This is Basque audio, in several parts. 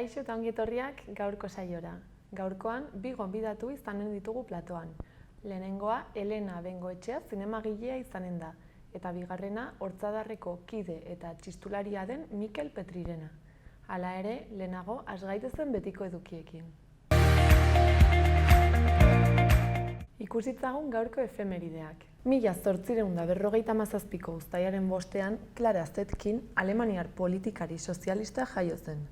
Kaixo eta ongi etorriak gaurko saiora. Gaurkoan, bi gonbidatu izanen ditugu platoan. Lehenengoa, Elena Bengoetxea zinemagilea izanen da, eta bigarrena, Hortzadarreko kide eta txistularia den Mikel Petrirena. Hala ere, lehenago, has gaitezen betiko edukiekin. Ikusitzagun gaurko efemerideak. 1857ko uztailaren 5ean, Clara Zetkin, alemaniar politikari sozialista jaio zen.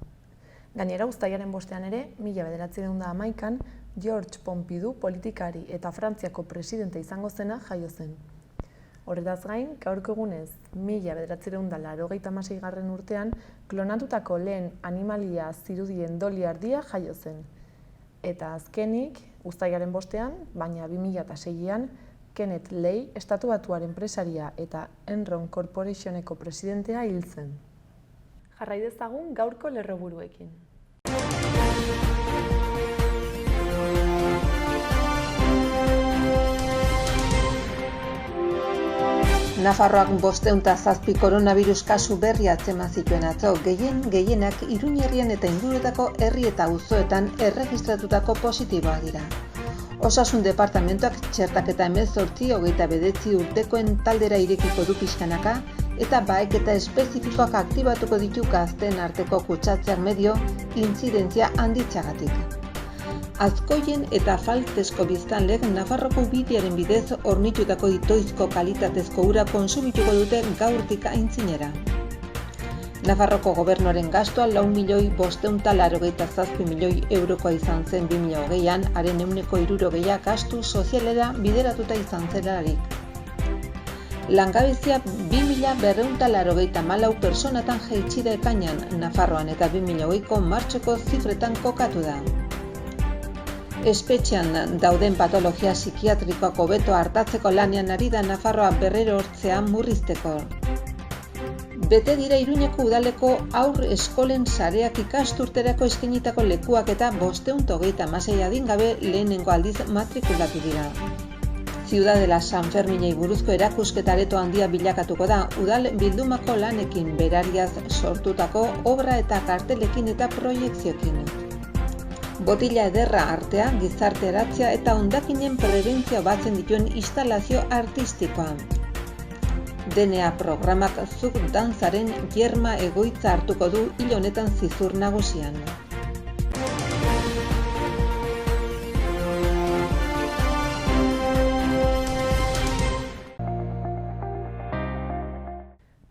Gainera, uztailaren 5ean ere, 1911an, George Pompidou politikari eta Frantziako presidente izango zena jaio zen. Horretaz gain, gaurko egunez, 1986 urtean, klonatutako lehen animalia zirudien Dolly ardia jaio zen. Eta azkenik, uztailaren 5ean, baina 2006an, Kenneth Lay, Estatu Batuaren enpresaria eta Enron Corporationeko presidentea hil zen. Jarrai dezagun gaurko lerroburuekin. Nafarroak 507 koronavirus kasu berri atzeman zituen atzo, gehienak Iruña herrian eta inguruetako herri eta auzoetan erregistratutako positiboak dira. Osasun departamentoak txertaketa 19-29 urtekoen taldera irekiko du pixkanaka eta baeketa espezifikoak aktibatuko ditu gazteen arteko kutsatzeak medio intzidentzia handitzagatik. Azkoien eta Faltzesko biztanlek Nafarroko bidearen bidez hornitutako itoizko kalitatezko ura kontsumituko dute gaurtik aintzinera. Nafarroko gobernuaren gastua 4.587 milioi eurokoa izan zen 2020an, haren 60% gastu sozialera bideratuta izan zelarik. Langabezia 2.284 personatan jaitsi da ekainean Nafarroan eta 2020ko martxoko zifretan kokatu da. Espetxean dauden patologia psikiatrikoak hobeto artatzeko lanean ari da Nafarroa berrerortzea murrizteko. Bete dira Iruñeko udaleko haur eskolen sareak ikasturterako eskainitako lekuak eta 526 adingabe lehenengo aldiz matrikulatu dira. Ciudadela San Ferminei buruzko erakusketa areto handia bilakatuko da udal bildumako lanekin, berariaz sortutako obra eta kartelekin eta proiekzioekin. Botila ederra artea, gizarteratzea eta hondakinen prebentzioa batzen dituen instalazio artistikoa. DNA programak zuk dantzaren Germa egoitza hartuko du hil honetan Zizur nagusian.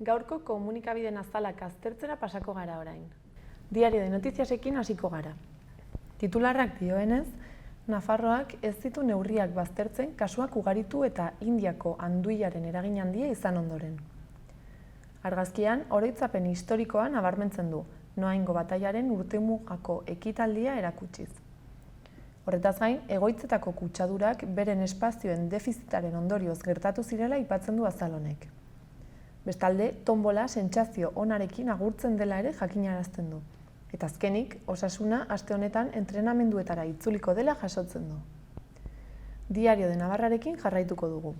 Gaurko komunikabideen azalak aztertzera pasako gara orain. Diario de Notiziasekin hasiko gara. Titularrak dioenez, Nafarroak ez ditu neurriak baztertzen kasuak ugaritu eta Indiako anduilaren eragin handia izan ondoren. Argazkian, oroitzapen historikoa nabarmentzen du, Noaingo batailaren urtemugako ekitaldia erakutsiz. Horretaz gain, egoitzetako kutsadurak beren espazioen defizitaren ondorioz gertatu zirela aipatzen du azal honek. Bestalde, tombola sentsazio onarekin agurtzen dela ere jakinarazten du. Eta azkenik, osasuna aste honetan entrenamenduetara itzuliko dela jasotzen du. Diario de Navarrarekin jarraituko dugu.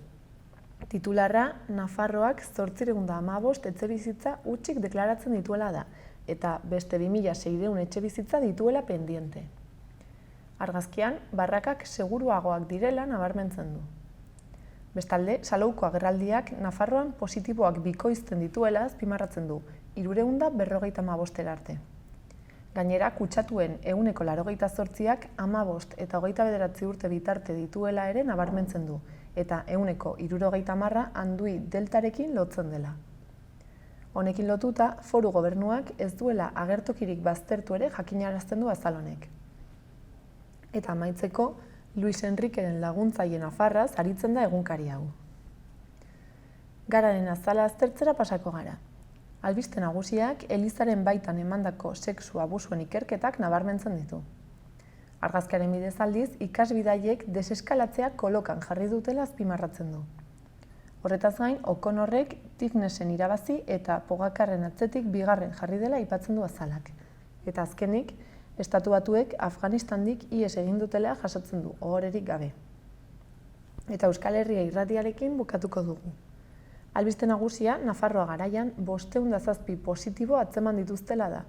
Titularra, Nafarroak 815 etxebizitza hutsik deklaratzen dituela da, eta beste 2600 etxebizitza dituela pendiente. Argazkian, barrakak seguruagoak direla nabarmentzen du. Bestalde, Salouko agerraldiak Nafarroan positiboak bikoizten dituela azpimarratzen du, 355 arte. Gainera, kutsatuen 88%ak 15 eta 29 urte bitarte dituela ere nabarmentzen du, eta 70% andui deltarekin lotzen dela. Honekin lotuta, foru gobernuak ez duela agertokirik baztertu ere jakinarazten du azal honek. Eta amaitzeko, Luis Enriqueren laguntzaile nafarraz aritzen da egunkari hau. Gararen azala aztertzera pasako gara. Albiste nagusiak Elizaren baitan emandako sexu abusuen ikerketak nabarmentzen ditu. Argazkiaren bidez aldiz, ikasbidaiek deseskalatzea kolokan jarri dutela azpimarratzen du. Horretaz gain, O'Connorrek Tignasen irabazi eta Pogakarren atzetik bigarren jarri dela aipatzen du azalak. Eta azkenik, Estatu Batuek Afganistandik ihes egin dutela jasotzen du, ohorerik gabe. Eta Euskal Herria irratiarekin bukatuko dugu. Albiste nagusia, Nafarroa garaian 507 positibo atzeman dituztela da.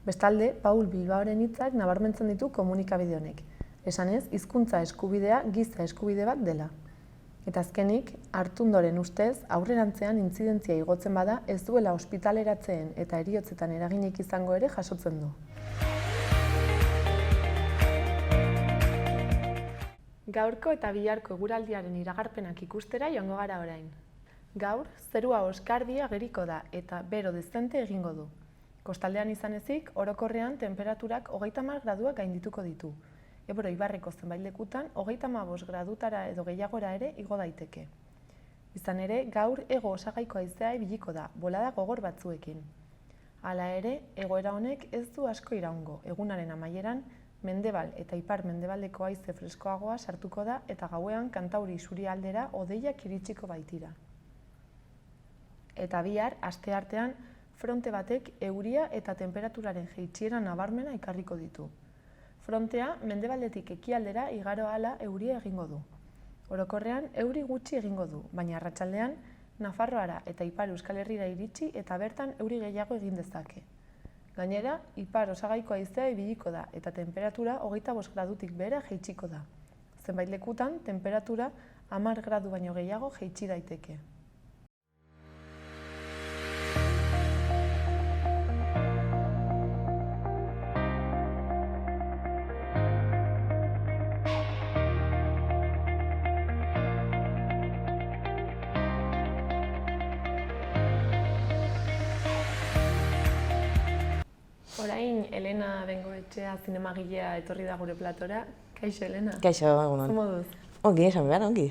Bestalde, Paul Bilbaoren hitzak nabarmentzen ditu komunikabide honek. Esanez, hizkuntza eskubidea giza eskubide bat dela. Eta azkenik, Artundoren ustez, aurrerantzean intzidentzia igotzen bada ez duela ospitaleratzeen eta heriotzetan eraginik izango ere jasotzen du. Gaurko eta biharko eguraldiaren iragarpenak ikustera joango gara orain. Gaur, zerua oskarbi ageriko da eta bero dezente egingo du. Kostaldean izan ezik, orokorrean tenperaturak 30 graduak gaindituko ditu. Ebro Ibarreko zenbait lekutan 35 gradutara edo gehiagora ere igo daiteke. Izan ere, gaur hego osagaiko haizea ibiliko da, bolada gogor batzuekin. Hala ere, egoera honek ez du asko iraungo, egunaren amaieran, mendebal eta ipar-mendebaldeko haize freskoagoa sartuko da eta gauean kantauri isurialdera hodeiak iritsiko baitira. Eta bihar, asteartean, fronte batek euria eta temperaturaren jaitsiera nabarmena ekarriko ditu. Frontea, mendebaldetik ekialdera igaro ahala euria egingo du. Orokorrean, euri gutxi egingo du, baina arratsaldean Nafarroara eta Ipar Euskal Herrira iritsi eta bertan euri gehiago egin dezake. Gainera, ipar osagaiko haizea ibiliko da eta temperatura 25 gradutik behera jaitsiko da. Zenbait lekutan, temperatura 10 gradu baino gehiago jaitsi daiteke. Orain, Elena Bengoetxea zinemagilea etorri da gure platora. Kaixo, Elena? Kaixo, egunon. Zu moduz? Ongi, esan behar, ongi.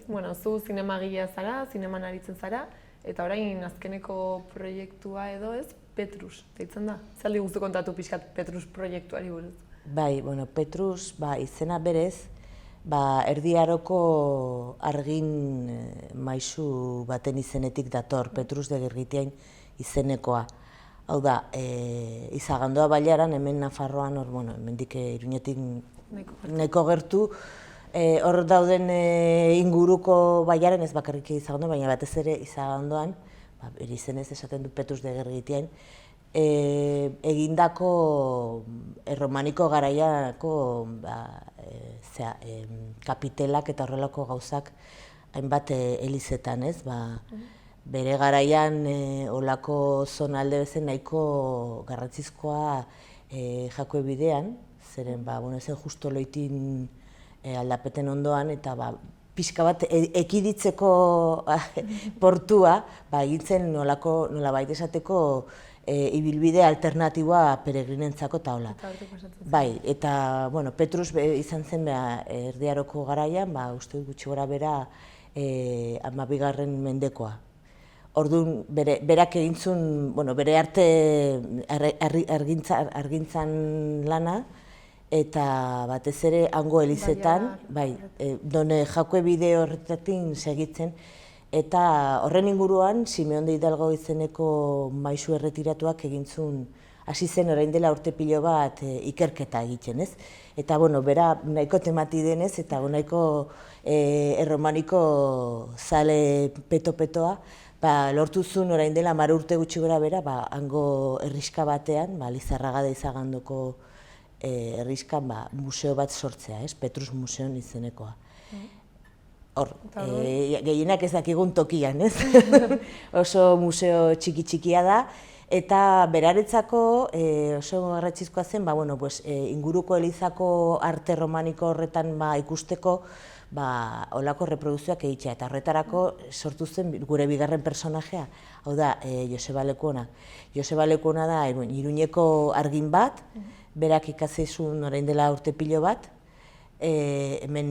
Bueno, zu zinemagilea zara, zineman aritzen zara, eta orain azkeneko proiektua edo ez, Petrus, deitzen da? Zaldi guztu kontatu pixkat Petrus proiektuari buruz? Bai, bueno, Petrus, izena berez, Erdi Aroko argin maisu baten izenetik dator, Petrus de Gergitiain izenekoa. Hau da, Izagandoa bailaran, hemen Nafarroan, hemendik Iruñetik nahiko gertu, hor dauden inguruko bailaran, ez bakarrik Izagandoa, baina batez ere Izagandoan, bere izenez esaten du Petrus de Gergitiain, egindako erromaniko garaiako kapitelak eta horrelako gauzak hainbat elizetan, ez? Bere garaian olako zonalde bezen nahiko garrantzizkoa Jakue bidean, zeren zen justo loitin aldapeten ondoan, eta pixka bat ekiditzeko portua egintzen nolabait esateko ibilbide alternatiboa peregrinentzako eta hola. Bai, eta Petrus izan zen Erdi Aroko garaian, uste dut gutxi gora bera 12. mendekoa. Orduan, berak egintzun, bere arte argintzan lana, eta batez ere hango elizetan, done Jakue bide horretatik segitzen, eta horren inguruan, Simeon de Hidalgo izeneko maisu erretiratuak egintzun, hasi zen orain dela urte pilo bat ikerketa egiten, ez? Eta, bera nahiko temati denez, eta nahiko erromaniko zale peto-petoa, lortu zuen orain dela 10 urte gutxi gora bera, hango herriska batean, Lizarraga de Izagandoko herriskan museo bat sortzea, ez? Petrus Museon izenekoa. Hor, gehienak ez dakigun tokian, ez? Oso museo txiki-txikia da, eta beraretzako oso garrantzizkoa zen, inguruko elizako arte romaniko horretan ikusteko, olako reproduzioak egitea, eta horretarako sortu zen gure bigarren personajea, hau da, Joseba Lekuona. Joseba Lekuona da Iruñeko argin bat, berak ikasizun orain dela urte pilo bat, hemen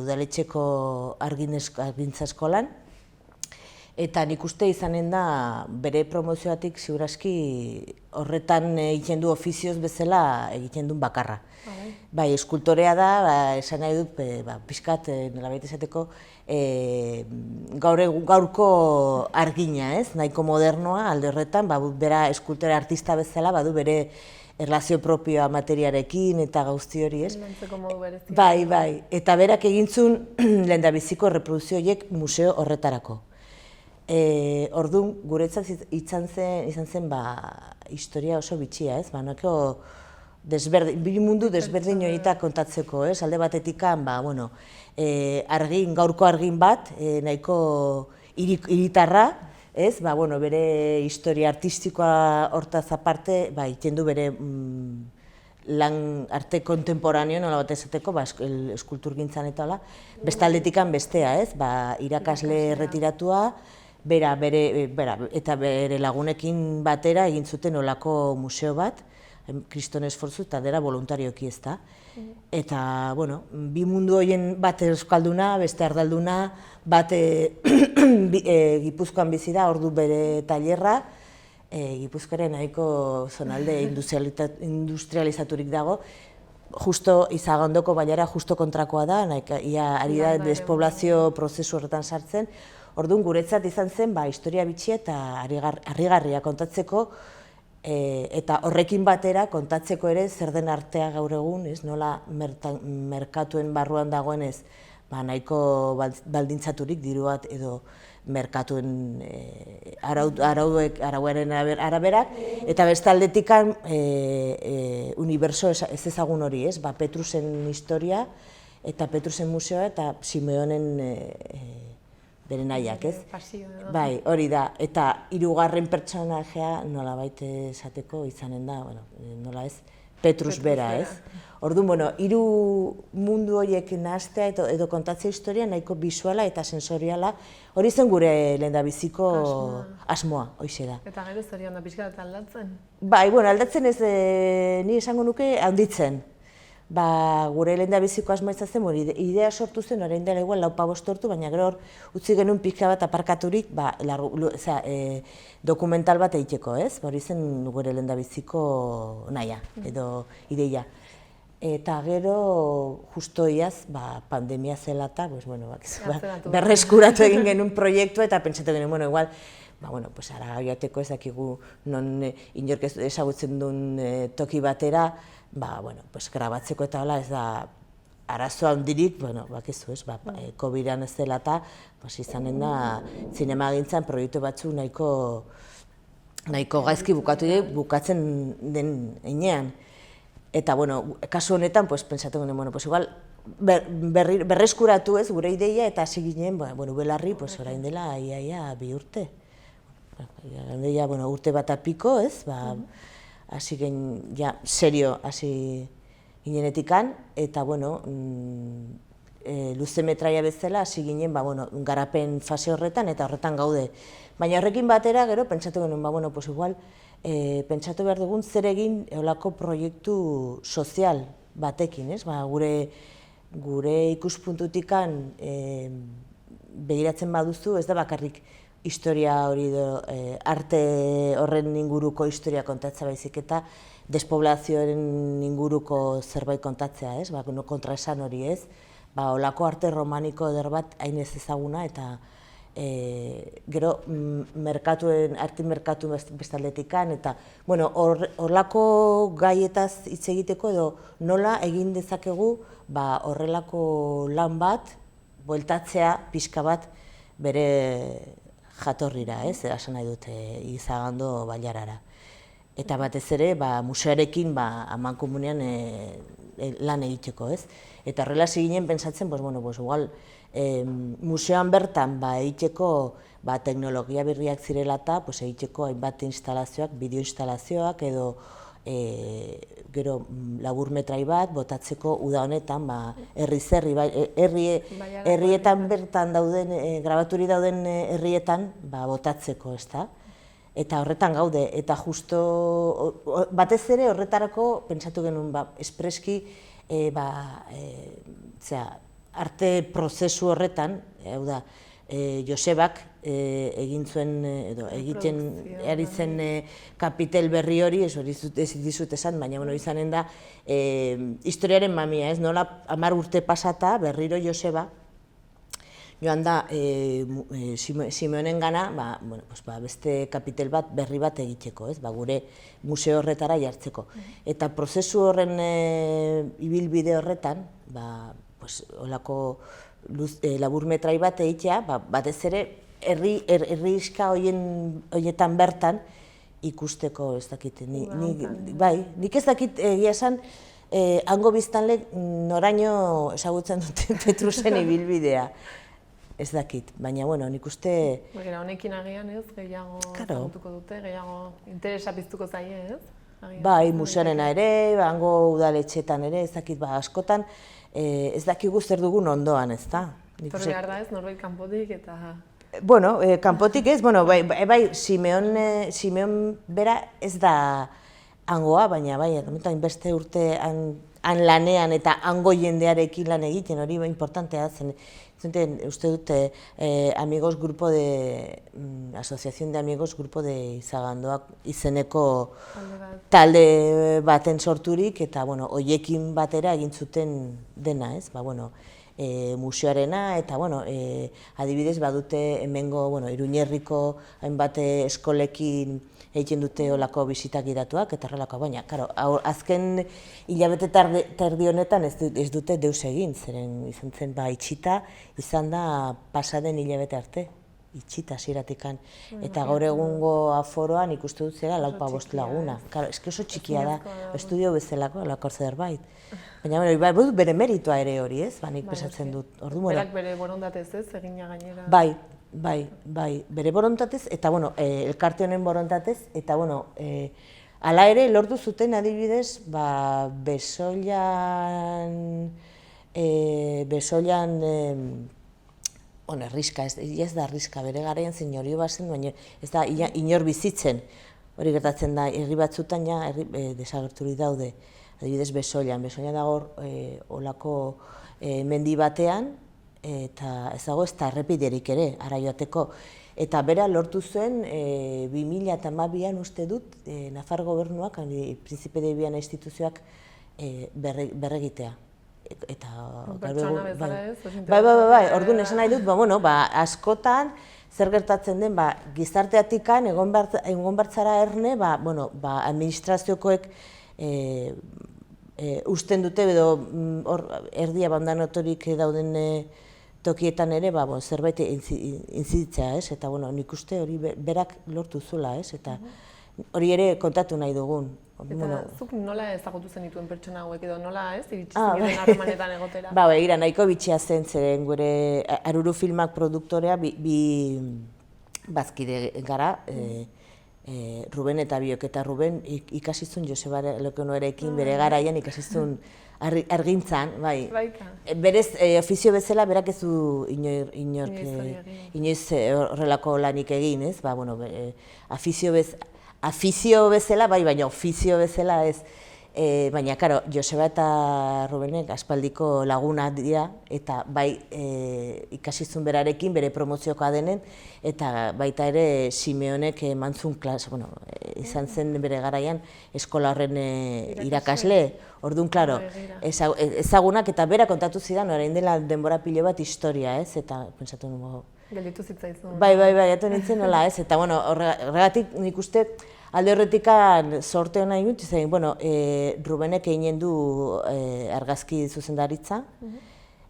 udaletxeko argintza eskolan, eta nik uste izanen da bere promozioatik ziurazki horretan egiten du ofizioz bezala egiten duen bakarra. Bai, eskultorea da, esan nahi dut, pixkat, nolabait esateko, gaurko argina, ez? Nahiko modernoa, alde horretan, bera eskultore artista bezala, badu bere erlazio propioa materiarekin eta guzti hori, ez? Bai, eta berak egintzun lehendabiziko reproduzio horiek museo horretarako. Orduan, guretzat izan zen historia oso bitxia, ez? Nahiko bi mundu desberdin horieta kontatzeko, ez? Alde batetikan, gaurko argin bat, nahiko hiritarra, ez? Bere historia artistikoa hortaz aparte, iten du bere lan arte kontemporaneo, nola bat esateko, eskulturgintzan eta hola, bestaldetikan bestea, ez? Irakasle erretiratua, eta bere lagunekin batera egin zuten olako museo bat, Kriston Esfortzu, eta dela voluntarioki ez da. Eta, bi mundu horien bat euskalduna, beste ardalduna, bat Gipuzkoan bizi da, ordu bere tailerra, Gipuzkoaren nahiko zonalde industrializaturik dago, justo Izagandoko bailara justo kontrakoa da, ari da despoblazio prozesu horretan sartzen. Orduan, guretzat izan zen, historia bitxia eta harrigarria kontatzeko, eta horrekin batera kontatzeko ere zer den artea gaur egun, nola merkatuen barruan dagoenez, nahiko baldintzaturik diruat edo merkatuen arauaren araberak, eta bestaldetikan uniberso ez ezagun hori, Petrusen historia eta Petrusen museoa eta Simeonen bere nahiak, ez? Bai, hori da, eta hirugarren pertsonajea nolabait esateko izanen da, nola ez, Petrus bera, ez? Orduan, hiru mundu horiek nahastea edo kontatzea historia nahiko bisuala eta sensoriala, hori zen gure lehendabiziko asmoa, hoize da. Eta gero zorion da pixka bat aldatzen? Bai, aldatzen ez, ni esango nuke handitzen. Gure lehendabiziko asmoa izan zen, idea sortu zen, orain dela igual 4-5 ordu, baina gero utzi genuen pixka bat aparkaturik dokumental bat egiteko, ez? Hori zen gure lehendabiziko nahia edo ideia. Eta gero, justo iaz, pandemia zela eta, berreskuratu egin genuen proiektua eta pentsatu genuen, igual, ara joateko ez dakigu non inork ezagutzen duen toki batera, grabatzeko eta hola ez da arazo handirik, bakizu ez, COVID-an ez dela eta izanen da zinemagintzan proiektu batzu nahiko gaizki bukatzen den heinean. Eta, kasu honetan, pentsatu ginen, igual, berreskuratu ez, gure ideia, eta hasi ginen, belarri, orain dela, ia 2 urte. Urte bat apiko, ez, hasi ginen, serio, hasi ginenetikan, eta, luze metraia bezala, hasi ginen, garapen fase horretan, eta horretan gaude. Baina horrekin batera, gero, pentsatu ginen, igual, pentsatu behar dugun zer egin eolako proiektu sozial batekin, ez? Gure ikuspuntutikan begiratzen baduzu, ez da bakarrik historia hori arte horren inguruko historia kontatzea baizik eta despoblazioaren inguruko zerbait kontatzea, ez? Kontraesan hori, ez? Olako arte romaniko eder bat hain ez ezaguna eta gero arte merkatu bestaldetikan eta horrelako gaietaz hitz egiteko edo nola egin dezakegu horrelako lan bat bueltatzea pixka bat bere jatorrira, ez? Esan nahi dute Izagando bailarara. Eta batez ere museoarekin amankomunean lan egiteko, ez? Eta horrela ginen pentsatzen, igual museoan bertan egiteko teknologia berriak zirela eta egiteko hainbat instalazioak, bideo instalazioak edo gero laburmetrai bat botatzeko uda honetan herrietan bertan dauden, grabaturi dauden herrietan botatzeko, ezta? Eta horretan gaude, eta justo batez ere horretarako pentsatu genuen espreski arte prozesu horretan, hau da, Josebak egin zuen, edo egiten ari zen kapitel berri hori, ez dizut esan, baina izanen da historiaren mamia, ez nola 10 urte pasata berriro Joseba joan da Simeonen gana beste kapitel bat berri bat egiteko, gure museo horretara jartzeko. Eta prozesu horren ibilbide horretan, olako laburmetrai bat egitea, batez ere herriska horietan bertan ikusteko ez dakit. Bai, nik ez dakit egia esan, hango biztanlek noraino ezagutzen dute Petrusen ibilbidea. Ez dakit, baina, bueno, nik uste... Honekin agian ez, gehiago ezagutuko dute, gehiago interesa piztuko zaie ez? Bai, museorena ere, hango udaletxetan ere, ez dakit, askotan, ez dakigu zer dugun ondoan, ez da? Torri behar da ez, norbait kanpotik eta... Bueno, kanpotik ez, bai, Simeon bera ez da hangoa, baina bai, beste urte han lanean eta hango jendearekin lan egiten, hori importantea zen. Uste dute, amigos grupo de, asociación de amigos grupo de Izagandoak izeneko talde baten sorturik, eta, bueno, hoiekin batera egin zuten dena, ez? Museoarena, eta, bueno, adibidez, badute hemengo, Iruñerriko hainbat eskolekin egiten dute olako bisitak gidatuak, eta horrelako, baina, azken hilabete terdi honetan ez dute deus egin, zeren izan zen, itxita, izan da pasaden hilabete arte, itxita ziratikan, eta gaur egungo aforoan ikustu dut zera 4-5 laguna. Eske oso txikia da, estudio bezalako, olako zerbait. Baina, bere meritoa ere hori, ez? Nik pesatzen dut. Berak bere borondatez ez, egina gainera. Bai, bere borontatez, eta, elkarte honen borontatez, eta, hala ere, lortu zuten adibidez, Besoilan, herriska, ez da herriska, bere garaian zeniorio bazen, baina ez da inor bizitzen, hori gertatzen da, herri batzutan desagerturik daude, adibidez Besoilan dago olako mendi batean, eta ez dago ez da errepiderik ere, ara joateko. Eta bera lortu zuen 2012an uste dut, Nafar gobernuak, Príncipe de Viana instituzioak berregitea. Pertsona bezala ez? Bai, orduan esan nahi dut, askotan zer gertatzen den, gizarteatikan egon bertzara erne, administraziokoek usten dute, edo erdi abandonatorik dauden tokietan ere, zerbait intziditzea, ez? Eta, nik uste hori berak lortu zula, ez? Eta hori ere kontatu nahi dugun. Eta zuk nola ezagutu zen dituen pertsona hauek edo nola, ez? Iritsi zineten harremanetan egotera? Egira, nahiko bitxia zen, zeren gure Aruru Filmak produktorea bi bazkide gara, Ruben eta Biok, eta Ruben ikasizun Joseba Lekonoarekin bere garaian ikasizun argintzan, bai. Berez, ofizio bezala, berak ez du inoiz horrelako lanik egin, ez? Afizio bezala, bai, baina ofizio bezala ez. Baina, karo, Joseba eta Rubenek aspaldiko laguna dira, eta bai ikasizun berarekin, bere promoziokoa denen, eta baita ere Simeonek mantzun klas, izan zen bere garaian eskola horren irakasle. Orduan, klaro, ezagunak eta bera kontatu zidan, orain dela denbora pilo bat historia, ez? Eta, pentsatu nugu... Gelditu zitzaizun. Bai, atu nintzen nola, ez? Eta, horregatik nik uste alde horretikan sorte hona ingut, izan, Rubenek eginen du argazki zuzendaritza,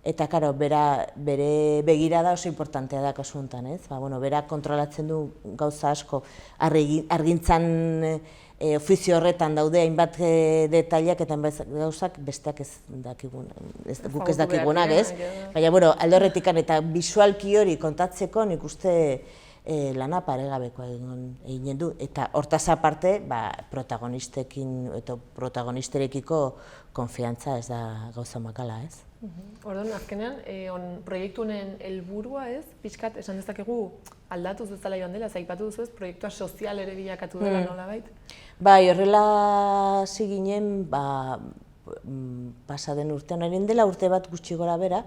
eta, karo, bere begirada oso importantea da kasu honetan, ez? Bera kontrolatzen du gauza asko, argintzan ofizio horretan daude hainbat detaileak eta gauzak besteak ez guk ez dakigunak, ez? Baina, alde horretikan eta bisualki hori kontatzeko nik uste lana paregabeko eginen du. Eta hortaz aparte, protagonistekin eta protagonisterekiko konfiantza ez da gauza makala, ez? Orduan, azkenean, proiektu honen helburua ez, pixkat esan dezakegu aldatuz bezala joan dela, zaipatu duzu ez, proiektua sozial ere bilakatu dela nolabait? Bai, horrela hasi ginen, pasaden urtean, orain dela urte bat gutxi gora bera,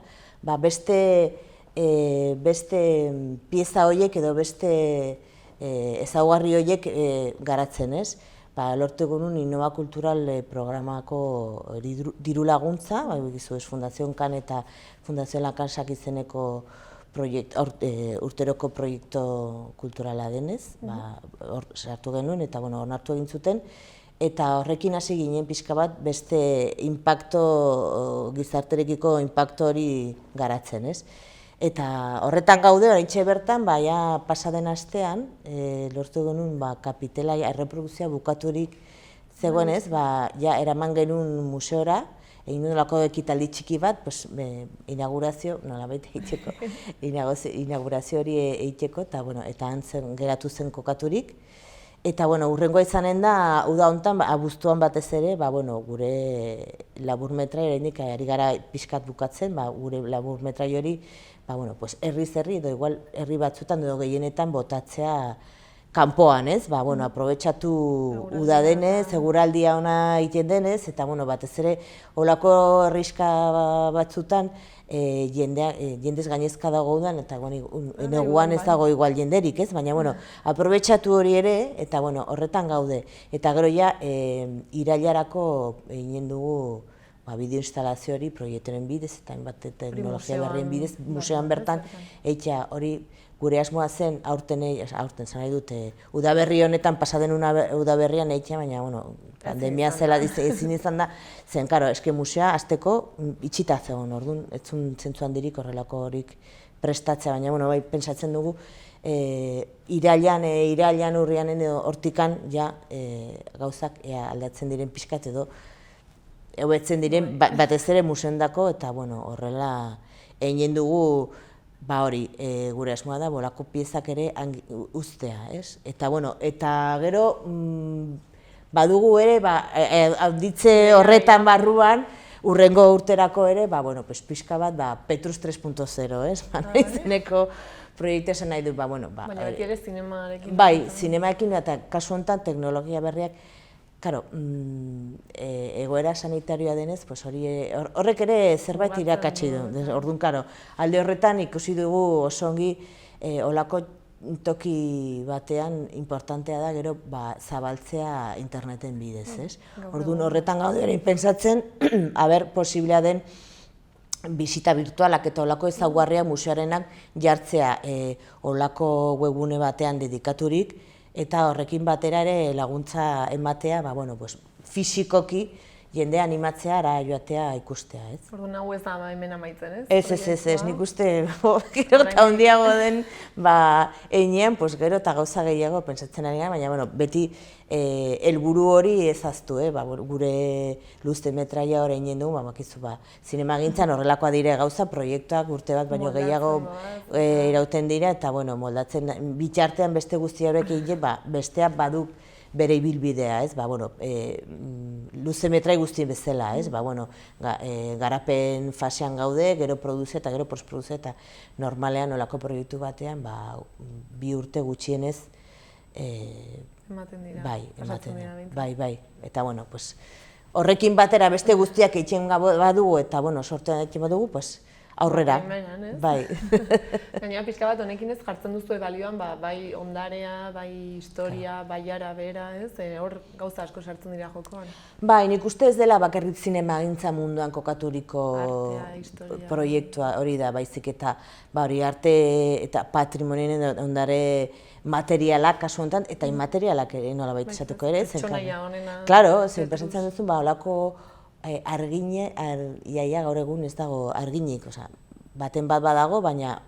beste pieza horiek edo beste ezaugarri horiek garatzen, ez? Lortu egun Innova Kultural programako diru laguntza, Fundazioen Kan eta Fundazioen Lakansak izeneko urteroko proiektu kulturala denez, sartu genuen eta onartu egin zuten, eta horrekin hasi ginen pixka bat beste gizarterekiko inpaktu hori garatzen, ez? Eta horretan gaude, oraintxe bertan, ja pasaden astean, lortu genuen kapitela erreprodukzioa bukaturik zegoenez, ja eraman genuen museora, egin nolako ekitaldi txiki bat, inaugurazio, nolabait egiteko, inaugurazio hori egiteko, eta han geratu zen kokaturik. Eta hurrengoa izanen da, uda honetan, abuztuan batez ere, gure laburmetrai oraindik ari gara pixkat bukatzen, gure laburmetrai hori herriz herri, edo igual herri batzutan edo gehienetan botatzea kanpoan, ez? Aprobetxatu uda denez, eguraldia ona egiten denez, eta batez ere olako herriska batzutan jendez gainezka dago udan, eta neguan ez dago igual jenderik, ez? Baina, aprobetxatu hori ere, eta horretan gaude. Eta gero ja, irailarako egin dugu bideo-instalazio hori proiektuaren bidez, eta hainbat teknologia berrien bidez, museoan bertan, eitea hori gure asmoa zen aurten zan nahi dute, udaberri honetan, pasaden udaberrian eitea, baina, pandemia zela ezin izan da, zen, karo, eske museoa azteko itxita zegoen, orduan, ez zuen zentzu handirik horrelako horik prestatzea, baina, bai, pentsatzen dugu, irailan urrianen edo hortikan, ja, gauzak aldatzen diren pixkat edo, hobetzen diren batez ere museondako, eta horrela egin dugu hori gure asmoa da, bolako piezak ere uztea, ez? Eta gero badugu ere, handitze horretan barruan, urrengo urterako ere, pixka bat, Petrus 3.0, ez? Izeneko proiektu esan nahi du, Baina beti ere zinemarekin. Bai, zinemarekin, eta kasu honetan teknologia berriak, karo, egoera sanitarioa denez, horrek ere zerbait irakatsi du. Orduan, karo, alde horretan ikusi dugu oso ongi olako toki batean importantea da gero zabaltzea interneten bidez, ez? Orduan, horretan gaude ere pentsatzen, posiblea den bisita virtualak eta olako ezaugarria museoarenak jartzea olako webgune batean dedikaturik, eta horrekin batera ere laguntza ematea, fisikoki jende animatzea ara joatea ikustea, ez? Orduan hau ez da hemen amaitzen, ez? Ez, nik uste gero eta handiago den einean, gero eta gauza gehiago pentsatzen ari gara, baina beti helburu hori ezaztu, gure luzte metraia hori egin dugu, bakizu, zinemagintzan horrelakoa dire gauza, proiektuak urte bat baino gehiago irauten dira, eta moldatzen, bitxartean beste guztia horiek egin, besteak badu bere ibilbidea, ez? Luze metrai guztien bezala, ez? Garapen fasean gaude, gero produzio eta gero postproduzio, eta normalean olako proiektu batean, 2 urte gutxienez ematen dira. Bai. Eta, horrekin batera beste guztiak eitzen badugu, eta, sortean eitzen badugu, aurrera. Bai. Gainera, pixka bat honekin ez jartzen duzu balioan, bai ondarea, bai historia, bai arabera, ez? Hor gauza asko sartzen dira jokoan. Bai, nik uste ez dela bakarrik zinemagintza munduan kokaturiko proiektua hori da, baizik eta arte eta patrimonien ondare materialak kasu honetan, eta inmaterialak nolabait esateko ere. Pertsonaia honena. Claro, zen pentsatzen duzun, holako argine, iaia gaur egun ez dago arginik, baten bat badago, baina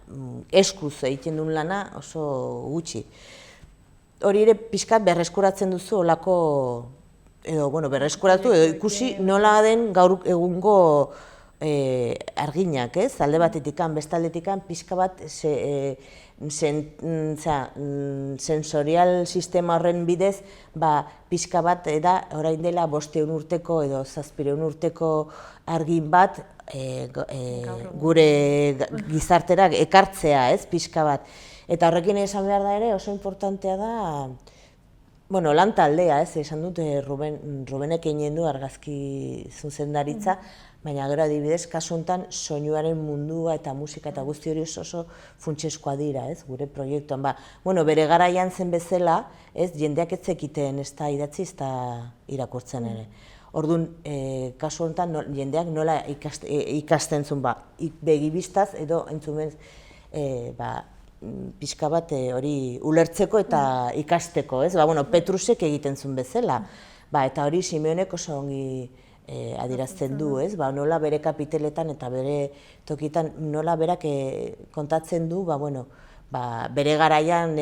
eskuz egiten duen lana oso gutxi. Hori ere pixkat berreskuratzen duzu olako, berreskuratu edo ikusi nola den gaur egungo arginak, ez? Alde batetikan, bestaldetikan pixka bat sensorial sistema horren bidez, pixka bat da orain dela 500 urteko edo 700 urteko argin bat gure gizartera ekartzea, ez? Pixka bat. Eta horrekin esan behar da ere oso importantea da, lan taldea, ez? Esan dut Rubenek egin du argazki zuzendaritza, baina gero adibidez, kasu honetan soinuaren mundua eta musika eta guzti hori oso funtsezkoa dira, ez, gure proiektuan. Bere garaian zen bezala, ez, jendeak ez zekiten ez da idatzi, ez da irakurtzen ere. Orduan, kasu honetan jendeak nola ikasten zuen, begibistaz edo entzumen pixka bat hori ulertzeko eta ikasteko, ez? Petrusek egiten zuen bezala. Eta hori Simeonek oso ongi adierazten du, ez? Ba, nola bere kapiteletan eta bere tokitan nola berak kontatzen du, ba, bueno, ba, bere garaian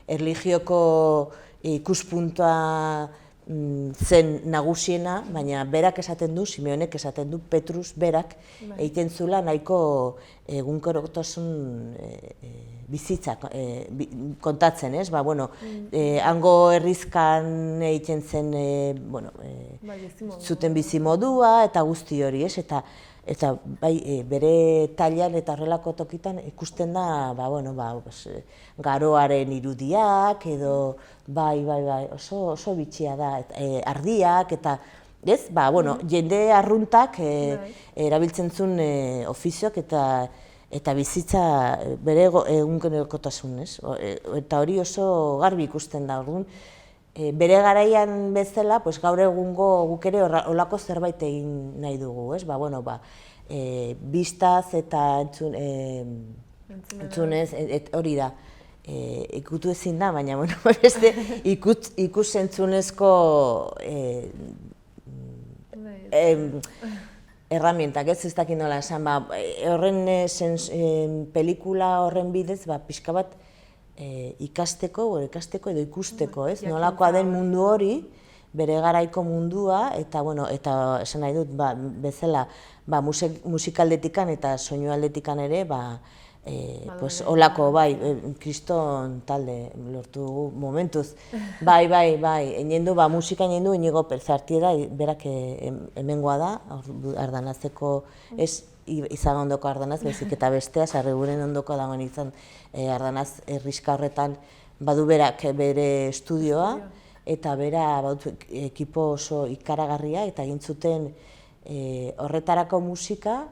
erlijioko ikuspuntua zen nagusiena, baina berak esaten du, Simeonek esaten du, Petrus berak egiten zula nahiko egunkorotasun bizitza kontatzen, ez? Ba, bueno, hango herrizkan egiten zen, bueno, zuten bizimodua eta guzti hori, ez? Eta bai, bere tailan eta horrelako tokitan ikusten da, ba, bueno, ba, garoaren irudiak edo, bai, oso bitxia da, ardiak eta, ez? Ba, bueno, jende arruntak erabiltzen zuen ofizioak eta bizitza bere egunkarotasun, ez? Eta hori oso garbi ikusten da, orduan. Bere garaian bezala, pues gaur egungo guk ere olako zerbait egin nahi dugu, ez? Ba, bueno, ba, bistaz eta entzunez, hori da, ikutu ezin da, baina, bueno, beste ikusentzunezko erramientak, ez dakit nola esan, ba, horren pelikula horren bidez, ba, pixka bat, ikasteko edo ikusteko, ez? Nolakoa den mundu hori, bere garaiko mundua, eta, bueno, eta esan nahi dut, ba, bezala, ba, musikaldetikan eta soinu aldetikan ere, ba, pues, olako, bai, kriston talde lortu dugu momentuz. Bai, egin du, ba, musika egin du, Inigo Pelzartiera, berak hemengoa da, Ardanazeko, ez, izan ondoko Ardanaz, bezik eta bestea, Sarriguren ondoko dagoen izan Ardanaz herrixka horretan badu berak bere estudioa, eta bera ekipo oso ikaragarria, eta egin zuten horretarako musika,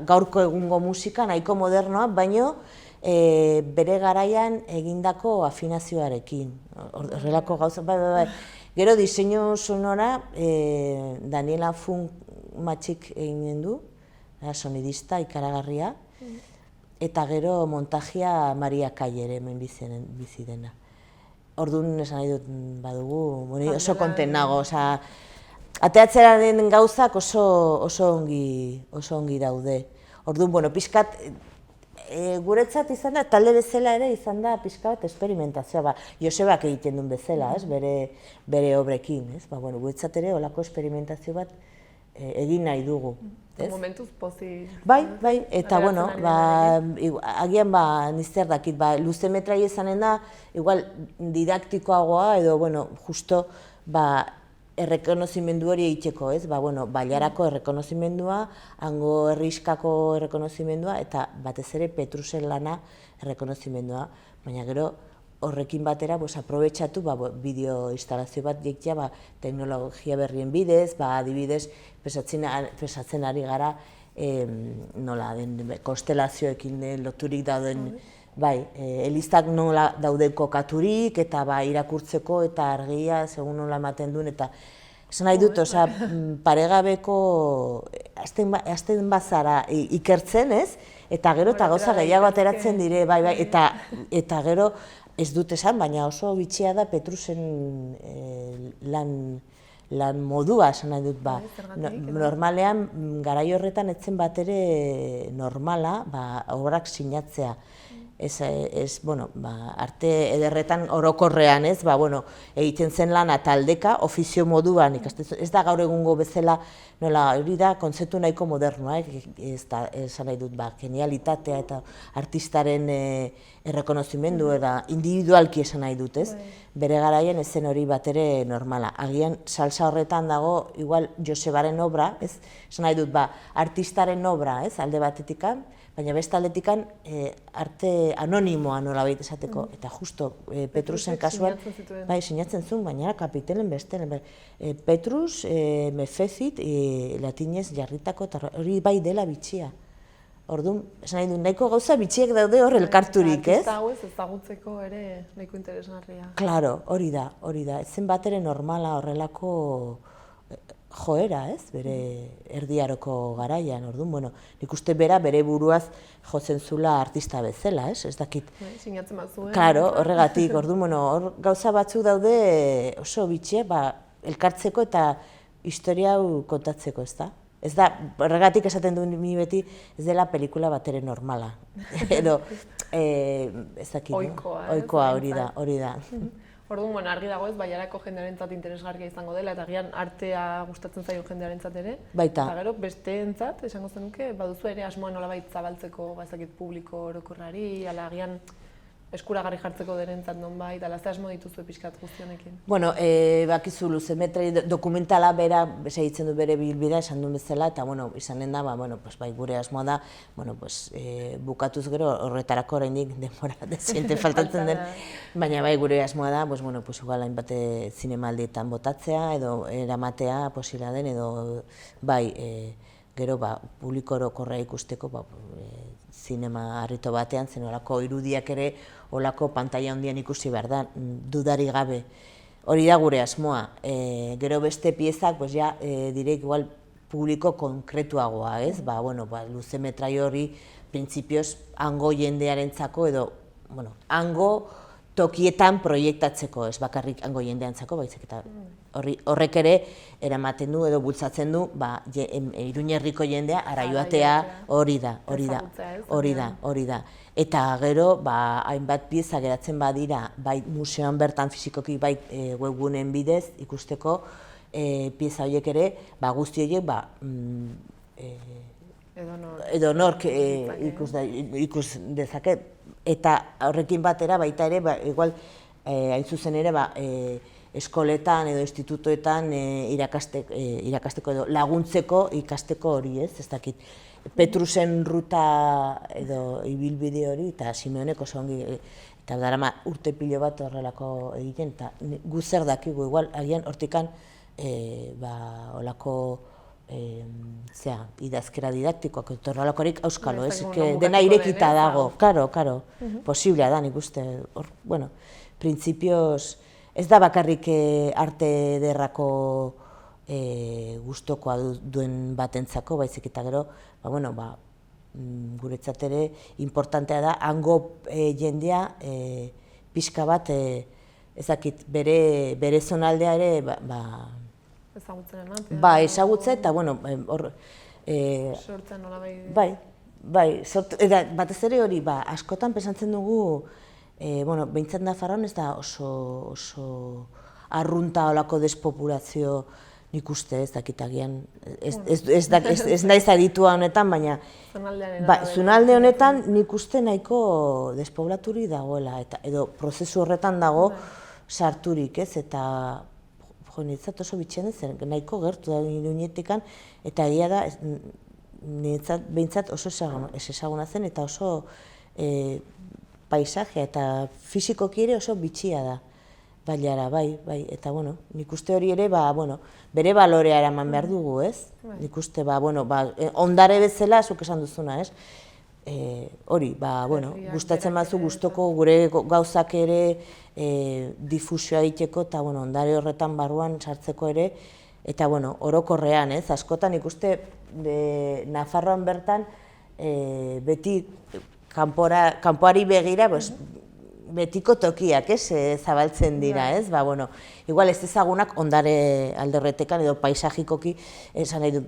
gaurko egungo musika, nahiko modernoa, baino bere garaian egindako afinazioarekin, horrelako gauza, bai. Gero diseinu sonora Daniela Funmatxik egin du, sonidista ikaragarria, eta gero montajia Maria Kaiere hemen bizi dena. Orduan esan nahi dut badugu, oso konten nago, ateatzearen gauzak oso ongi daude. Orduan, bueno, pixkat, guretzat izan da, talde bezala ere izan da pixka bat esperimentazioa, Josebak egiten duen bezala, bere obrekin, bueno, guretzat ere olako esperimentazio bat egin nahi dugu. Momentuz pozi... Bai, eta bueno, agian nizter dakit, luzemetrai izanen da, igual didaktikoagoa edo, bueno, justo, errekonozimendu hori egiteko, ez? Bailarako errekonozimendua, hango herrixkako errekonozimendua, eta batez ere Petrusen lana errekonozimendua, baina gero horrekin batera aprobetxatu bideo instalazio bat jekitea teknologia berrien bidez, adibidez, pesatzen ari gara nola den konstelazioekin loturik dauden, elizak nola dauden kokaturik eta irakurtzeko eta argia segun nola ematen duen, eta esan nahi dut, paregabeko azten bazara ikertzen, ez? Eta gero eta gauza gehiago ateratzen dire, eta gero ez dut esan, baina oso bitxia da Petrusen lan modua, esan nahi dut, normalean, garai horretan etzen bat ere normala, obrak sinatzea. Arte ederretan orokorrean, egiten zen lana taldeka, ofizio moduan, ez da gaur egungo bezala, hori da, kontzeptu nahiko modernoa, esan nahi dut, genialitatea eta artistaren errekonozimendu, eta individualki esan nahi dut, ez? Bere garaian ezen hori bat ere normala. Agian, salsa horretan dago, igual, Josebaren obra, esan nahi dut, artistaren obra, alde batetikan, baina beste aldetikan arte anonimoa nolabait esateko, eta justo Petrusen kasuan, sinatzen zuen, baina kapitelen beste, Petrus, Mefezit, latinez jarritako, eta hori bai dela bitxia. Orduan, esan nahi du, nahiko gauza bitxiek daude hor elkarturik, ez? Artista hau ez ezagutzeko ere nahiko interesgarria. Claro, hori da, ezen bat ere normala horrelako joera, ez, bere erdiaroko garaian, orduan, bueno, nik uste bere buruaz jotzen zula artista bezala, ez dakit. Sinatzen bat zuen. Claro, horregatik, orduan, bueno, hor gauza batzuk daude oso bitxia, elkartzeko eta historia hau kontatzeko, ez da? Ez da, horregatik esaten du ni beti, ez dela pelikula batere normala. Edo, ez dakit, ohikoa hori da. Orduan, argi dago ez, baiarako jendearentzat interesgarria izango dela, eta agian artea gustatzen zaio jendearentzat ere. Baita. Eta gero, besteentzat, esango zenuke, baduzu ere asmoa nolabait zabaltzeko, ezakit, publiko orokorrari, ala agian eskuragarri jartzeko derentzat nonbait, ala ze asmo dituzu pixkat guztionekin? Bueno, bakizu Luzemetrai dokumentala bera, segitzen du bere bilbidea, esan duen bezala, eta izanen da, bai gure asmoa da, bukatuz gero horretarako oraindik denbora desiente faltatzen den, baina bai gure asmoa da, igual hainbat zinemaldietan botatzea, edo eramatea posila den, edo bai, gero publiko orokorra ikusteko, zinema harrito batean, zen olako irudiak ere, olako pantaila handian ikusi behar da, dudari gabe. Hori da gure asmoa. Gero beste piezak, direk igual publiko konkretuagoa, ez? Luzemetrai hori, printzipioz, hango jendearentzako edo, hango tokietan proiektatzeko, ez bakarrik hango jendearentzako, baizik eta horrek ere eramaten du edo bultzatzen du Iruñerriko jendea ara joatea, hori da. Eta gero, hainbat pieza geratzen badira, bai museoan bertan fisikoki, bai webguneen bidez ikusteko pieza horiek ere, guzti horiek, edo nork ikus dezake. Eta horrekin batera baita ere, igual, hain zuzen ere, eskoletan edo institutoetan irakasteko edo laguntzeko ikasteko hori, ez dakit. Petrusen ruta edo ibilbide hori, eta Simeonek oso ongi, eta darama urte pilo bat horrelako egiten, eta gu zer dakigu, igual, agian hortikan, olako, idazkera didaktikoak, eta horrelakorik auskalo, ez, dena irekita dago, karo, posiblea da, nik uste, printzipioz, ez da bakarrik arte ederrako gustokoa duen batentzako, baizik eta gero, guretzat ere, importantea da, hango jendea pixka bat, ezakit, bere zonaldea ere, ezagutzen ematea. Ezagutzen, eta, hor... Sortzen nola eta batez ere hori, askotan pesantzen dugu, behintzat Nafarroan ez da oso arrunta olako despopulazio nik uste, ez dakitagian, ez naiz aditua honetan, baina zunalde honetan nik uste nahiko despoblaturi dagoela, edo prozesu horretan dago sarturik, ez, eta niretzat oso bitxen ez, nahiko gertu da Iruñetikan, eta egia da, niretzat behintzat oso ezaguna zen, eta oso paisajea eta fisikoki ere oso bitxia da. Bailara, bai, eta nik uste hori ere, bere balorea eraman behar dugu, ez? Nik uste, ondare bezala, zuk esan duzuna, ez? Hori, gustatzen batzu gustoko gure gauzak ere difusioa egiteko, eta ondare horretan barruan sartzeko ere, eta orokorrean, ez? Askotan ikuste Nafarroan bertan beti kanpoari begira, betiko tokiak, zabaltzen dira, ez? Igual ez ezagunak ondare alde horretekan edo paisajikoki, esan nahi du,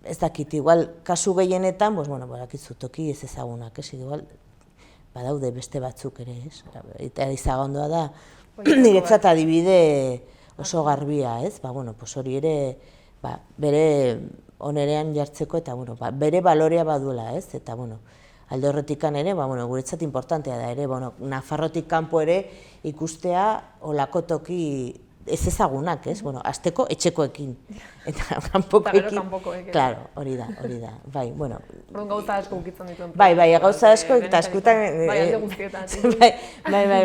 ez dakit, igual kasu gehienetan, badakizu toki ez ezagunak, ez? Igual badaude beste batzuk ere, ez? Eta izagondoa da, niretzat adibide oso garbia, ez? Hori ere, bere onerean jartzeko eta bere balorea baduela, ez? Eta alde horretikan ere, guretzat importantea da ere, Nafarrotik kanpo ere ikustea olako toki ez ezagunak, ez? Azteko etxekoekin, eta kanpokoekin. Claro, hori da, bai, gauza asko ukitzen dituen. Bai, gauza asko, eta askutan... Bai, alde guztietan. Bai,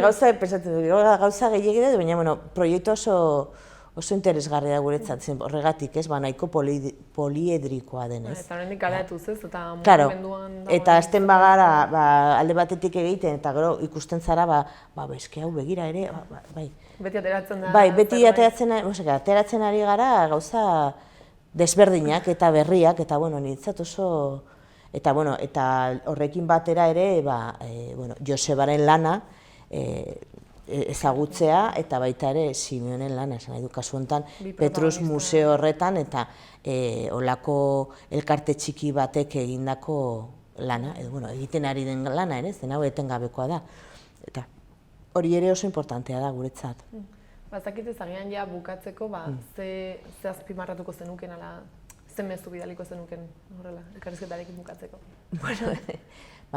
gauza gehiagide, baina proiektu oso interesgarria guretzat, horregatik, ez, nahiko poliedrikoa denez. Eta horrendik galeatuz ez, eta mugimenduan... Eta azten bagara alde batetik egiten, eta gero ikusten zara, eske hau begira ere, bai. Beti ateratzen da... Bai, beti ateratzen ari gara gauza desberdinak eta berriak, eta niretzat oso... Eta horrekin batera ere, Josebaren lana, ezagutzea eta baita ere Simeonen lana, esan nahi du kasu honetan Petrus museo horretan eta olako elkarte txiki batek egindako lana, egiten ari den lana, zen hau etengabekoa da. Eta hori ere oso importantea da guretzat. Bazakit ezagian ja bukatzeko, ze azpimarratuko zenuken, ala, ze mezu bidaliko zenuken horrela, elkarrizketarekin bukatzeko?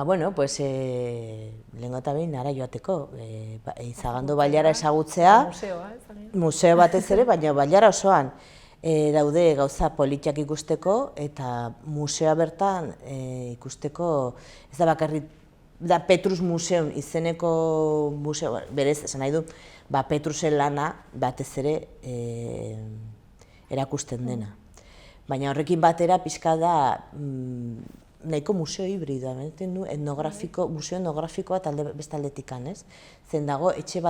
Bueno, pues lehengo eta behin nara joateko, Izagando bailara ezagutzea, museo batez ere, baina bailara osoan daude gauza politiak ikusteko eta museoa bertan ikusteko, ez da bakarrik, da Petrus Museum izeneko museo, berez, esan nahi du, Petrusen lana batez ere erakusten dena. Baina horrekin batera pixka da nahiko museo hibridoa, museo etnografiko bat bestaldetikan, ez? Zen dago etxe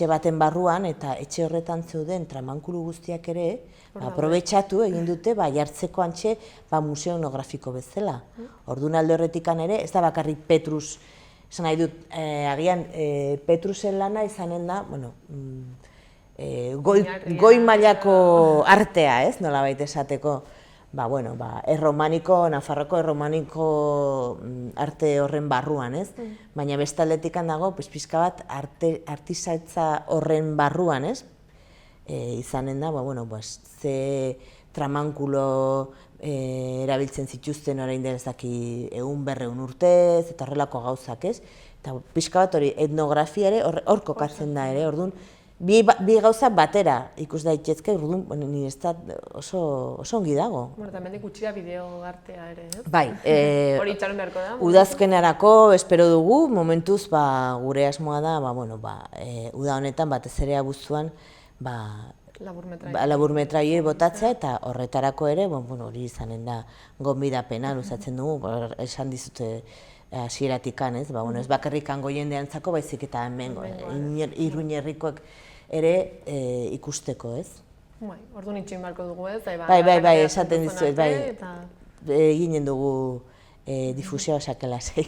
baten barruan eta etxe horretan zeuden tramankulu guztiak ere aprobetxatu egin dute jartzeko antxe museo etnografiko bezala. Orduan alde horretikan ere, ez da bakarrik Petrus, esan nahi dut, agian Petrusen lana izanen da, goi mailako artea, ez, nolabait esateko, erromaniko, Nafarroko erromaniko arte horren barruan, ez? Baina bestaldetikan dago, pixka bat, artisaitza horren barruan, ez? Izanen da, ze tramankulo erabiltzen zituzten orain dela ezaki 100-200 urtez, eta horrelako gauzak, ez? Eta pixka bat hori etnografia ere hor kokatzen da ere, orduan, bi gauza batera ikus daitezke, orduan, ni ez da oso ongi dago. Eta hemendik gutxira bideo artea ere, ez? Bai, hori itxaron beharko da? Udazkenerako espero dugu, momentuz gure asmoa da, uda honetan batez ere abuztuan, laburmetraiei botatzea eta horretarako ere, hori izanen da gonbidapena luzatzen dugu, esan dizute hasieratikan, ez? Ez bakarrik hango jendeantzako, baizik eta hemen Iruin herrikoek ere ikusteko, ez? Orduan itxoin barko dugu, ez? Bai, esaten dizuet, eginen dugu difusioa sakelasei.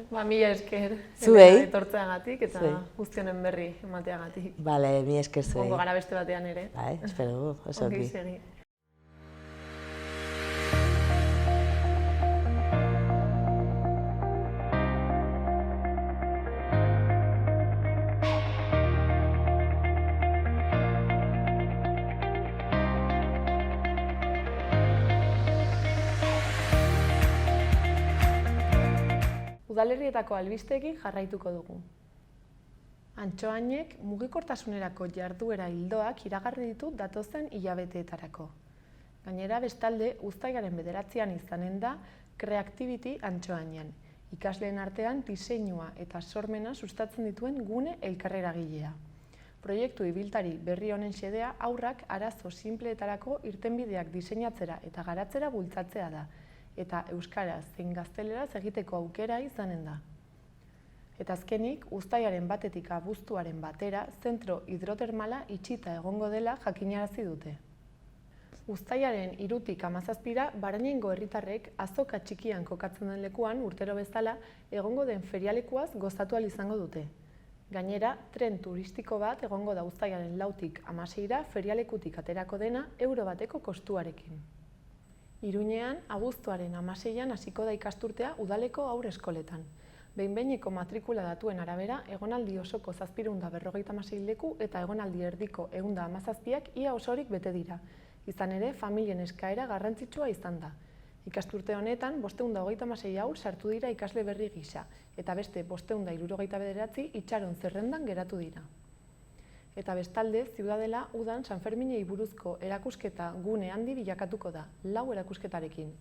Mila esker etortzeagatik eta guztionen berri emateagatik. Bale, mila esker zuei. Ongo gara beste batean ere. Bai, espero dugu, oso ongi segi. Udalerrietako albisteekin jarraituko dugu. Antxoainek mugikortasunerako jarduera ildoak iragarri ditu datozen hilabeteetarako. Gainera, bestalde, uztailaren 9an izanen da Creativity Antxoainean, ikasleen artean diseinua eta sormena sustatzen dituen gune elkarreragilea. Proiektu ibiltari berri honen xedea haurrak arazo sinpleetarako irtenbideak diseinatzera eta garatzera bultzatzea da, eta euskaraz zein gazteleraz egiteko aukera izanen da. Eta azkenik, uztailaren 1 abuztuaren batera, zentro hidrotermala itxita egongo dela jakinarazi dute. Uztailaren 3tik 17ra, Barandiaingo herritarrek azoka txikian kokatzen den lekuan, urtero bezala, egongo den ferialekuaz gozatu ahal izango dute. Gainera, tren turistiko bat egongo da uztailaren 4tik 16ra, ferialekutik aterako dena euro bateko kostuarekin. Iruñean, abuztuaren 16an hasiko da ikasturtea udaleko haur eskoletan. Behin-behineko matrikula datuen arabera, egonaldi osoko 756 leku eta egonaldi erdiko 117ak ia osorik bete dira. Izan ere, familien eskaera garrantzitsua izan da. Ikasturte honetan, 526 haur sartu dira ikasle berri gisa, eta beste 569 itxaron zerrendan geratu dira. Eta bestalde, Ziudadela udan San Ferminei buruzko erakusketa gune handi bilakatuko da, 4 erakusketarekin.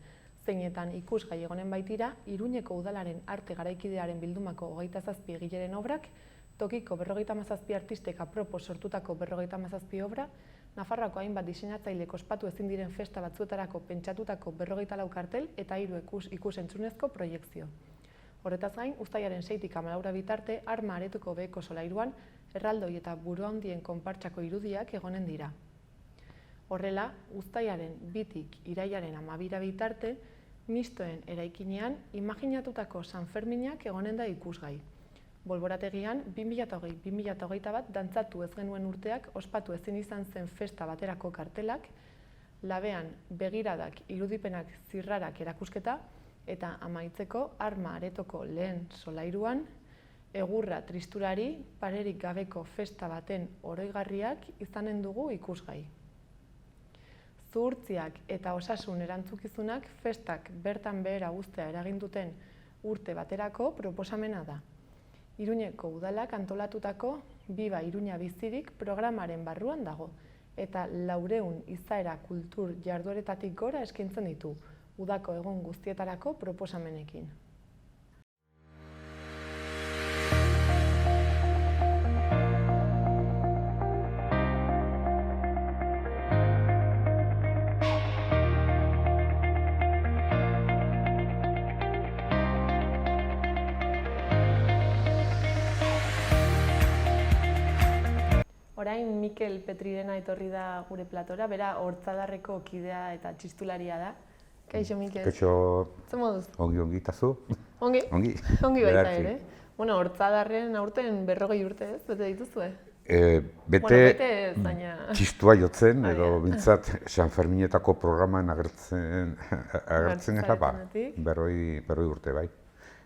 Zeinetan ikusgai egonen baitira, Iruñeko udalaren arte garaikidearen bildumako 27 egileren obrak, tokiko 57 artistek apropos sortutako 57 obra, Nafarroako hainbat diseinatzailek ospatu ezin diren festa batzuetarako pentsatutako 44 kartel eta 3 ikus-entzunezko proiekzio. Horretaz gain, uztailaren 6tik 14 bitarte, Arma Aretoko beheko solairuan, erraldoi eta buruhandien konpartsako irudiak egonen dira. Horrela, uztailaren 2tik irailaren 12ra bitarte, Mistoen eraikinean imaginatutako San Ferminak egonen da ikusgai. Bolborategian 2020-2021 dantzatu ez genuen urteak ospatu ezin izan zen festa baterako kartelak, labean begiradak, irudipenak, zirrarak erakusketa eta amaitzeko arma aretoko lehen solairuan egurra tristurari parerik gabeko festa baten oroigarriak izanen dugu ikusgai. Zuhurtziak eta osasun erantzukizunak festak bertan behera uztea eraginduten urte baterako proposamena da. Iruñeko udalak antolatutako Biba Iruña bizirik programaren barruan dago eta 400 izaera kultur jardueretatik gora eskaintzen ditu, udako egun guztietarako proposamenekin. Orain Mikel Petrirena etorri da gure platora, bera Hortzadarreko kidea eta txistularia da. Kaixo, Mikel. Kaixo, Zer moduz? ongi tazu? Ongi? Ongi. Ongi baita Bederatzi. ere. Bueno, Hortzadarren aurten 40 urte ez, bete dituzue? Bete ez, baina... txistua jotzen, edo ja. bintzat San Ferminetako programan agertzen eta zaretenetik. 40 urte bai.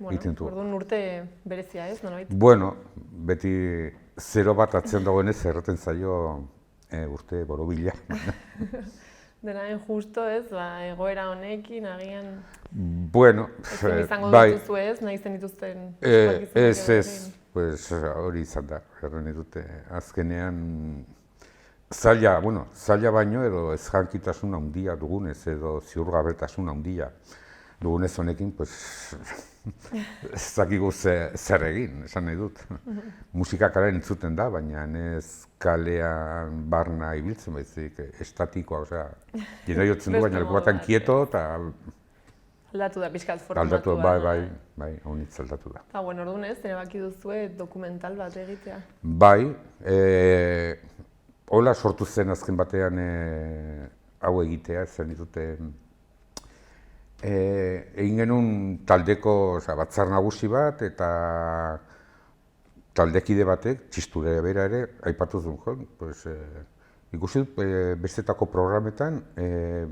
Egiten du. Orduan urte berezia ez, nolabait? Bueno, beti 0 bat atzean dagoenez erraten zaio urte borobila. Denaen justo ez, egoera honekin, agian... Bueno, ezin izango bai. dituzu ez, nahi zen dituzten... Ez, pues hori izan da, erren dute. Azkenean, zaila baino edo ez jankitasun handia dugunez edo ziurgabetasuna handia dugunez honekin, pues ez dakigu zer egin, esan nahi dut. Musika kalean entzuten da, baina ez kalean barna ibiltzen baizik, estatikoa, osea, jena jotzen du, baina leku batan kieto eta... Aldatu da, pixkat formatu Aldatu, da. bai, honitz aldatu da. Eta, bueno, orduan ez, erabaki duzue dokumental bat egitea. Bai, hola sortu zen azken batean hau egitea, zen ditute. Egin genuen taldeko batzar nagusi bat eta taldekide batek, txisture bera ere, aipatu zuen, pues, ikusi dut bestetako programetan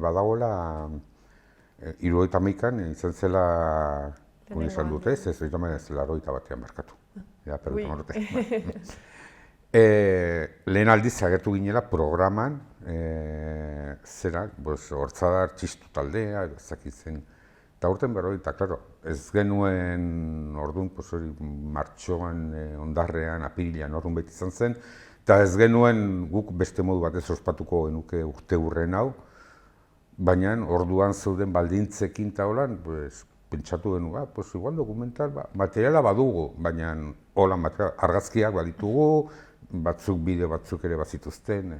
badagoela 71an izan zela, izan dute, ez 81an markatu. Lehen aldiz agertu ginela programan, zera, Hortzadar txistu taldea, ezakitzen. Eta urten eta, klaro, ez genuen orduan, martxoan, ondarrean, apirilean orduan beti izan zen, eta ez genuen guk beste modu batez ospatuko genuke urte hurren hau, baina orduan zeuden baldintzekin eta holan, pentsatu genuen, igual dokumental, materiala badugu, baina holan argazkiak baditugu, batzuk bideo batzuk ere bazituzten,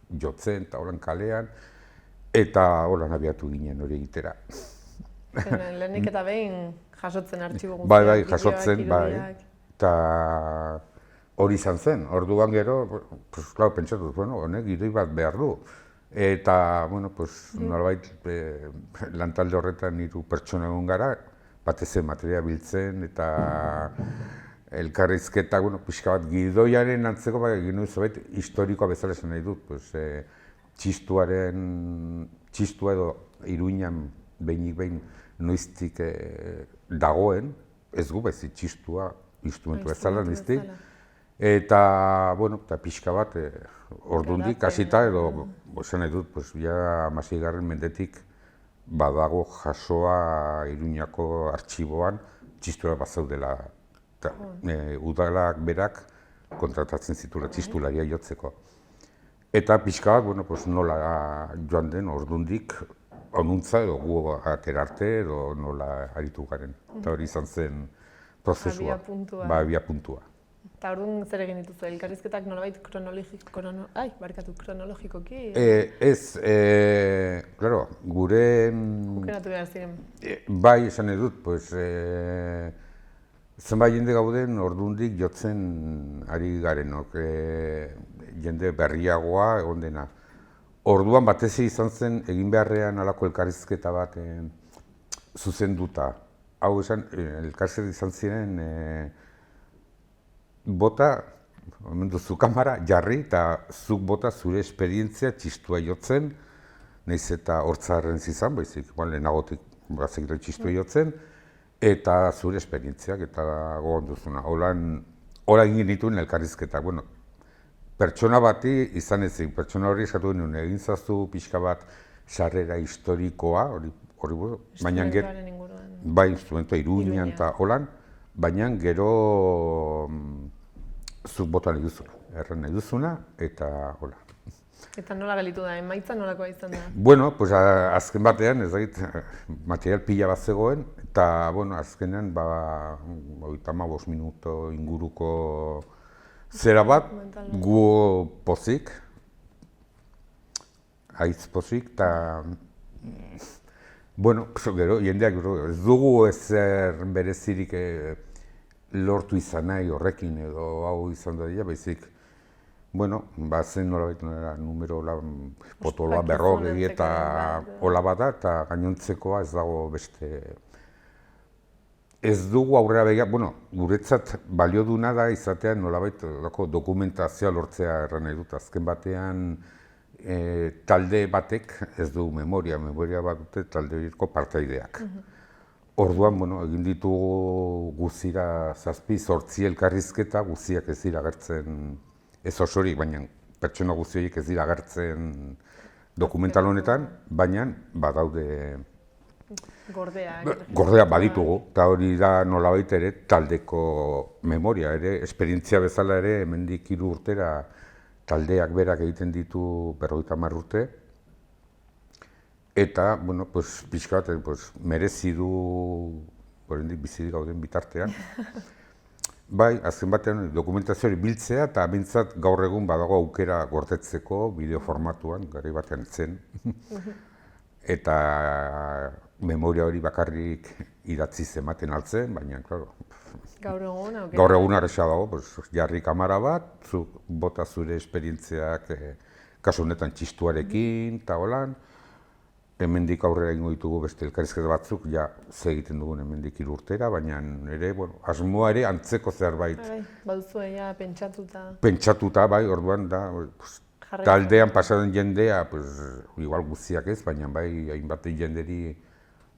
jotzen eta holan kalean, eta holan abiatu ginen hori egitera. Lehenik eta behin jasotzen artxibo guztiak, Bai, jasotzen, bai, eta hori izan zen. Orduan gero, pentsatu, honek gidoi bat behar du. Eta, norbait lantalde horretan 3 pertsona egon gara, batez materia biltzen eta elkarrizketa, pixka bat gidoiaren antzeko, egin zerbait historikoa bezala esan nahi dut. Txistua edo Iruñan behinik behin noiztik dagoen, ez gu baizik txistua, instrumentu bezala noiztik. Eta, pixka bat, ordundik hasita edo, esan nahi dut, 16. mendetik badago jasoa Iruñako artxiboan txistura bat zaudela. Udalak berak kontratatzen zituela txistularia jotzeko. Eta pixka bat, nola joan den ordundik onuntza edo gu atera arte edo nola aritu garen. Eta hori izan zen prozesua, abiapuntua. Eta orduan zer egin dituzu, elkarrizketak nolabait kronologikoki? Ez, klaro, gure... Kukenatu behar ziren. Bai, esan edut, zenbait jende gauden ordundik jotzen ari garenok, jende berriagoa egon dena. Orduan batez izan zen egin beharrean halako elkarrizketa bat zuzenduta. Hau esan, elkarrizketa izan ziren bota, hemen duzu kamera, jarri, eta zuk bota zure esperientzia txistua jotzen, nahiz eta hortzarren zizan, baizik, lehenagotik bazekire txistua jotzen, eta zure esperientziak, eta gogon duzuna. Hola egin dituen elkarrizketak. Bueno, pertsona bati izan ezin, pertsona hori eskatu genuen, egin zazu pixka bat sarrera historikoa, baina bai, instrumentoa Iruñan eta holan, baina gero zuk bota nahi duzuna, erran nahi duzuna, eta hola. Eta nola galitu da, emaitza nolakoa izan da? Bueno, pues azken batean, ez dakit, material pila bat zegoen, eta, bueno, azkenean, 35 minuto inguruko zera bat, gu pozik, haitz pozik, eta, bueno, gero, jendeak, ez dugu ezer berezirik lortu izan nahi horrekin, edo hau izan da dira, baizik, bueno, zen nolabait numero potoloa berrogei eta hola bada, eta gainontzekoa ez dago beste... Ez dugu aurrera begira, bueno, guretzat balio duna da izatean nolabait dokumentazioa lortzea erran nahi dut. Azken batean talde batek ez du memoria bat dute talde horiko partaideak. Orduan, bueno, egin ditugu guzira 7-8 elkarrizketa, guziak ez dira agertzen, ez osorik, baina pertsona guzti horiek ez dira agertzen dokumental honetan, baina badaude gordea baditugu, eta hori da nolabait ere taldeko memoria, ere esperientzia bezala ere hemendik 3 urtera taldeak berak egiten ditu 50 urte, eta, bueno, pues, pixka bat, pues, merezi du, oraindik bizirik gauden bitartean. Bai, azken batean dokumentazio hori biltzea, eta bintzat gaur egun badago aukera gordetzeko bideo formatuan, garai batean zen. Eta memoria hori bakarrik idatziz ematen altzen, baina, klaro, gaur egun arresa dago, jarri kamera bat, zuk bota zure esperientziak, kasu honetan txistuarekin, eta holan, hemendik aurrera egingo ditugu beste elkarrizketa batzuk, ja ze egiten dugun hemendik 3 urtera, baina ere, bueno, asmoa ere antzeko zerbait. Baduzu ja pentsatuta. Pentsatuta, bai, orduan da, taldean pasaden jendea, igual guztiak ez, baina bai, hainbat jenderi,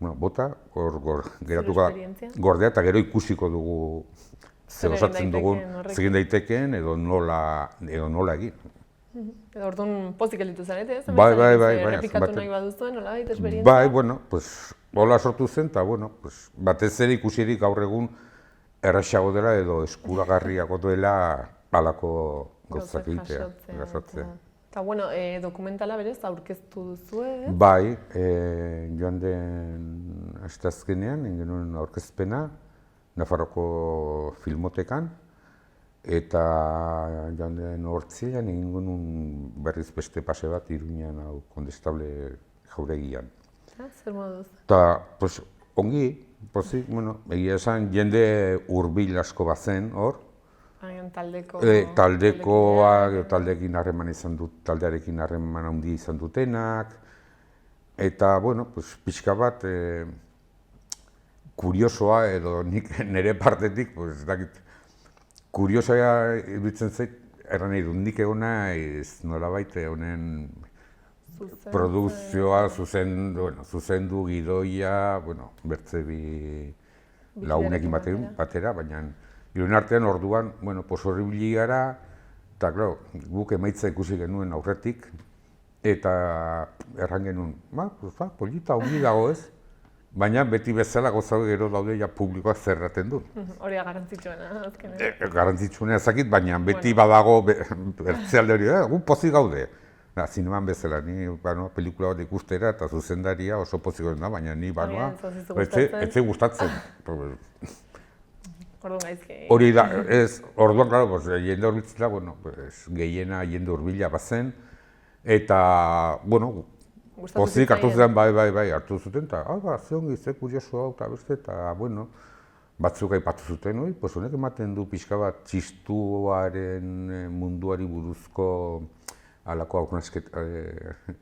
bota, hor geratuko gordea, eta gero ikusiko dugu zer osatzen dugun, zegin daitekeen edo nola egin. Edo orduan pozik elitu zarete, ez? Bai. Errepikatu nahi baduzuen, nolabait, esperientzia? Bai, bueno, hola sortu zen, eta, bueno, batez ere ikusirik gaur egun erraxago dela edo eskuragarriago dela halako gauzak egitea. Eta, bueno, dokumentala berez aurkeztu duzue, ez? Bai, joan den asteazkenean, egin genuen aurkezpena, Nafarroko Filmotekan, eta joan den hortzilean egin genuen berriz beste pase bat Iruñan hau Kondestable jauregian. Zer moduz? Eta, ongi, pozik, egia esan jende hurbil asko bazen hor. Taldeekin harreman izan dut, taldearekin harreman handi izan dutenak. Eta, bueno, pixka bat, kuriosoa edo nire partetik, kuriosoa iruditzen zait, erran nahi dut, nik egona nolabait honen produkzioa, zuzendu, gidoia, bertze bi lagunekin batera, baina Irunen artean orduan, horri bili gara, eta guk emaitza ikusi genuen aurretik, eta erran genuen, polita, ongi dago ez, baina beti bezala gozau gero daude ja publikoa zerraten du. Hori da garrantzitsuena, azkenean. Garrantzitsuena ezakit, baina beti badago bertzealde hori, gu pozik gaude. Zineman bezala, ni pelikula bat ikustera eta zuzendaria oso pozik gaude da, baina ni banoa, etze gustatzen. Orduan gaizki. Hori da, ez, orduan, klaro, jende horbitzela, gehiena jende hurbila bazen, eta, pozik hartu zuten, bai, hartu zuten, eta, ze ongi, ze kurioso hau, eta beste, eta, batzuk aipatu zuten, honek ematen du pixka bat txistuaren munduari buruzko halako aurrezketa,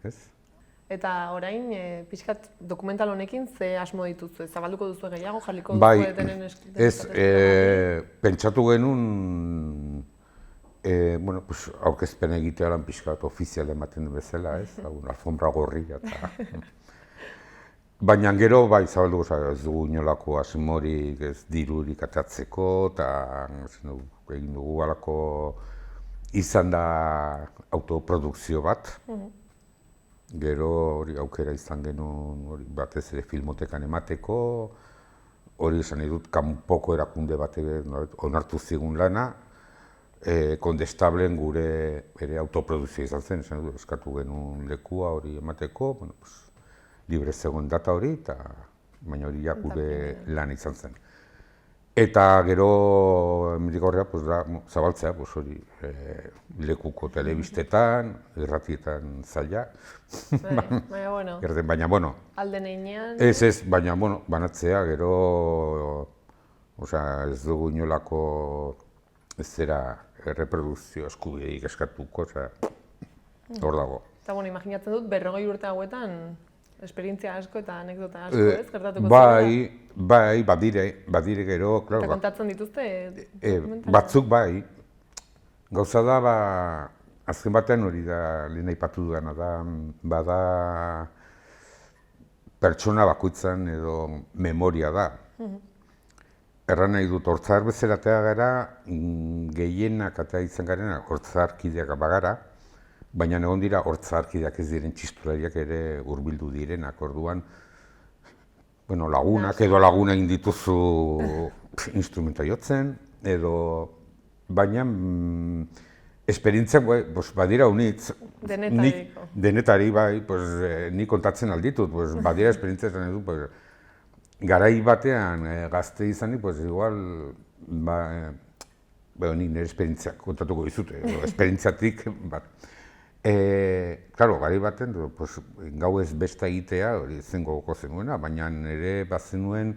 ez? Eta orain, pixkat dokumental honekin ze asmo dituzue? Zabalduko duzu gehiago, jarriko duzu Bai, denen pentsatu genuen, bueno, pues, aurkezpen egitea lan pixkat ofizial ematen bezala, ez? Alfombra gorria eta... Baina gero, bai, zabalduko ez dugu inolako asmorik, ez dirurik atatzeko, eta egin dugu alako izan da autoprodukzio bat. Gero hori aukera izan genuen batez ere filmotekan emateko, hori esan nahi dut kanpoko erakunde batek onartu zigun lana, Kondestablen gure ere autoprodukzioa izan zen, esan dut, eskatu genuen lekua hori emateko, bueno, pues, libre zegoen data hori, baina hori gure lan izan zen. Eta gero, hemendik aurrera, pues, zabaltzea, pues, hori lekuko telebistetan, irratietan zaila. Baina, bueno. Baina, bueno. Alde neinean. Ez, baina, bueno, banatzea, gero, ez dugu inolako ez zera erreprodukzio eskubiderik eskatuko, hor dago. Eta, bueno, imaginatzen dut, 40 urte hauetan, esperientzia asko eta anekdota asko, ez? Gertatuko Bai, badire gero, klaro. Eta kontatzen dituzte dokumentala? Batzuk bai. Gauza da, azken batean hori da, lehen aipatu dudana da, bada pertsona bakoitzan edo memoria da. Erran nahi dut, hortzar bezalatea gara, gehienak eta izan garen hortzarkideak bagara, baina egon dira hortzarkideak ez diren txistulariak ere hurbildu direnak, orduan lagunak edo laguna egin dituzu instrumenta jotzen, edo baina esperientziak badira unitz. Denetari, bai, nik kontatzen alditut, badira esperientzia esan edu, garai batean gazte izanik, igual, nik nire esperientziak kontatuko dizute, esperientziatik bat. Claro, garai baten, gau ez besta egitea, hori zen gogoko zenuena, baina nire bazenuen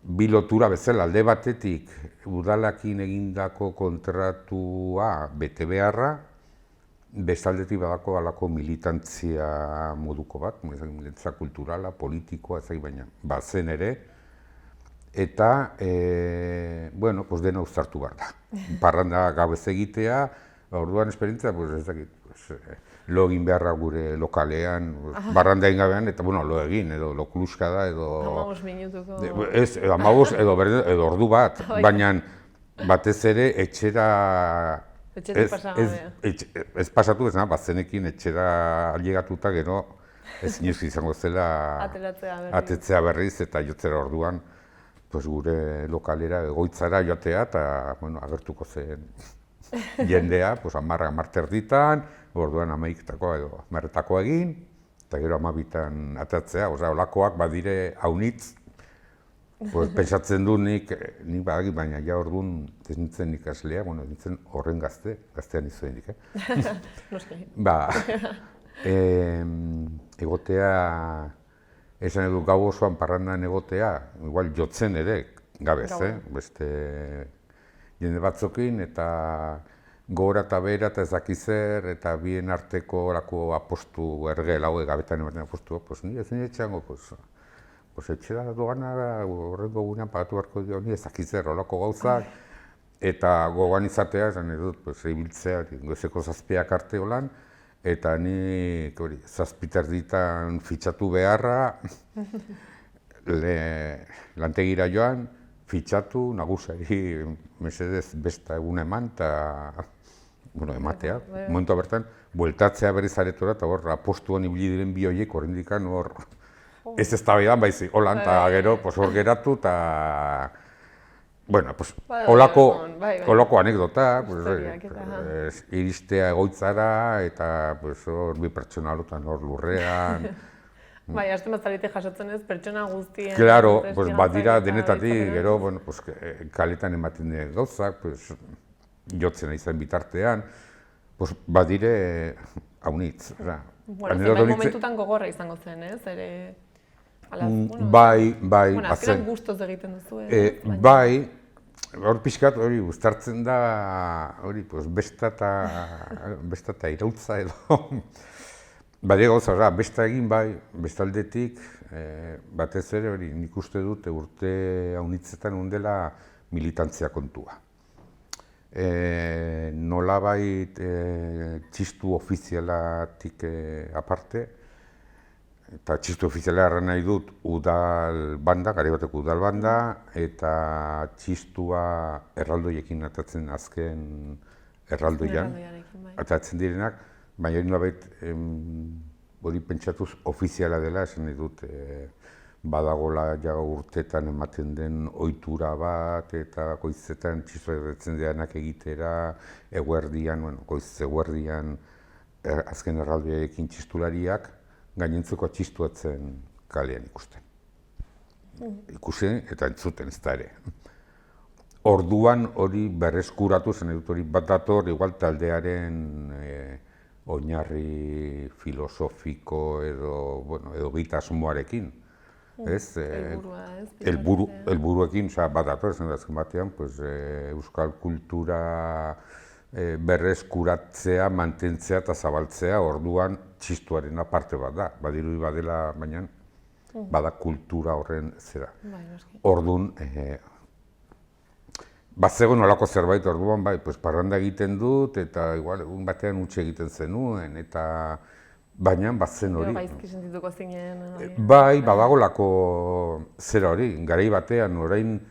bi lotura bezala, alde batetik udalakin egindako kontratua bete beharra, bestaldetik badako alako militantzia moduko bat, militantzia kulturala, politikoa, baina bazen ere, eta, bueno, dena uztartu behar da. Parranda gau ez egitea, orduan esperientzia, ez dakit, lo egin beharra gure lokalean, barranda egin gabean, eta, bueno, lo egin, edo lo kluska da, edo... 15 minutuko... Ez, 15 edo ordu bat, baina batez ere etxera... Etxetik pasagabea. Ez pasatu, ez bazenekin etxera ailegatuta gero ez inoiz izango zela atetzea berriz eta jotzera orduan gure lokalera egoitzara joatea eta agertuko zen jendea, 10 erditan, orduan 11 edo 10 egin, eta gero 12 atatzea, olakoak badire haunitz, pentsatzen du nik badakit, baina ja orduan ez nintzen ikaslea, nintzen horren gaztean izuen dik, egotea, esan edu gau osoan parrandan egotea, igual jotzen ere, gabez, beste jende batzokin, eta gora eta bera eta ezakizer, eta bien arteko orako apostu ergel hau gabetan ematen apostua, ni ez nire etxeango, etxera doana horrengo gunean pagatu beharko dio, ni ezakitzer horako gauzak, eta gogoan izatea, esan edut, ibiltzea, goizeko 7 arte holan, eta ni 7 erditan fitxatu beharra, lantegira joan, fitxatu, nagusari mesedez besta egun eman, eta ematea, momentu bertan, bueltatzea berriz aretora, eta hor, apostuan ibili diren bi horiek horrendikan hor, ez eztabaidan baizik, holan, eta gero, hor geratu, eta, bueno, holako anekdota, iristea egoitzara, eta hor bi pertsona alotan hor lurrean. Bai, hasten bazarete jasotzen ez, pertsona guztien... Claro, badira denetatik, gero, kaletan ematen diren gauzak, jotzen izan bitartean, badire haunitz. Zenbait momentutan gogorra izango zen, ez? Bai, azkenan gustoz egiten duzu, ez? Bai, hor pixkat hori guztartzen da, hori, besta eta irautza edo, Bade gauza, beste egin bai, bestaldetik, batez ere hori nik uste dut urte haunitzetan undela militantzia kontua. Nolabait txistu ofizialatik aparte, eta txistu ofiziala erran nahi dut udal banda, gari bateko udal banda, eta txistua erraldoiekin atatzen azken erraldoian, atatzen direnak, baina hori nolabait hori pentsatuz ofiziala dela, esan nahi dut badagola ja urtetan ematen den ohitura bat, eta goizetan txistua erretzen direnak egitera, eguerdian, goiz eguerdian azken erraldoiekin txistulariak, gainentzeko txistuatzen kalean ikusten. Ikusten eta entzuten ez da ere. Orduan hori berreskuratu zen dut hori bat dator, igual taldearen oinarri filosofiko edo gitasmoarekin. Helburuekin bat dator, zen azken batean, euskal kultura berreskuratzea, mantentzea eta zabaltzea, orduan txistuaren aparte bat da, badirudi badela, baina bada kultura horren zera. Orduan, bazegoen nolako zerbait orduan, parranda egiten dut, eta egun batean utxe egiten zenuen, eta baina bazen hori. Gaizki sentituko zinen. Bai, badagolako zera hori, garai batean, orain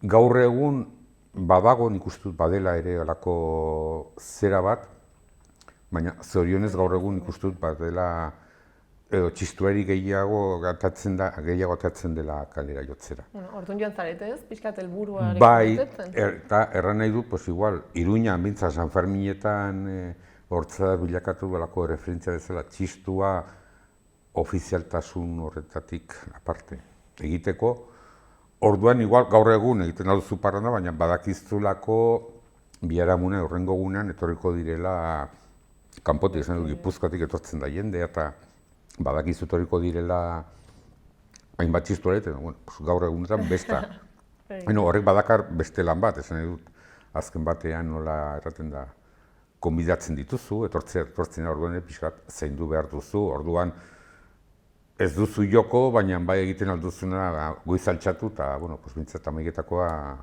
gaur egun badago nik uste dut badela ere alako zera bat, baina zorionez gaur egun nik uste dut badela txistuari gehiago atatzen dela kalera jotzera. Orduan joan zarete ez, pixkat helburuarekin bai, eta erran nahi dut, igual, Iruña, bintza, San Ferminetan hortza bilakatu belako referentzia bezala txistua ofizialtasun horretatik aparte egiteko. Orduan, igual, gaur egun egiten alduzu parranda, baina badakizulako biharamuna horrengo gunean etorriko direla kanpotik, esan dut, Gipuzkoatik etortzen da jende, eta badakizu etorriko direla hainbat txistuare, eta gaur egunetan besta. Horrek badakar beste lan bat, esan dut, azken batean nola erraten da, konbidatzen dituzu, etortzen orduan pixkat zaindu behar duzu, orduan ez duzu joko, baina bai egiten alduzuna goiz altxatu eta, bintzat amaiketakoa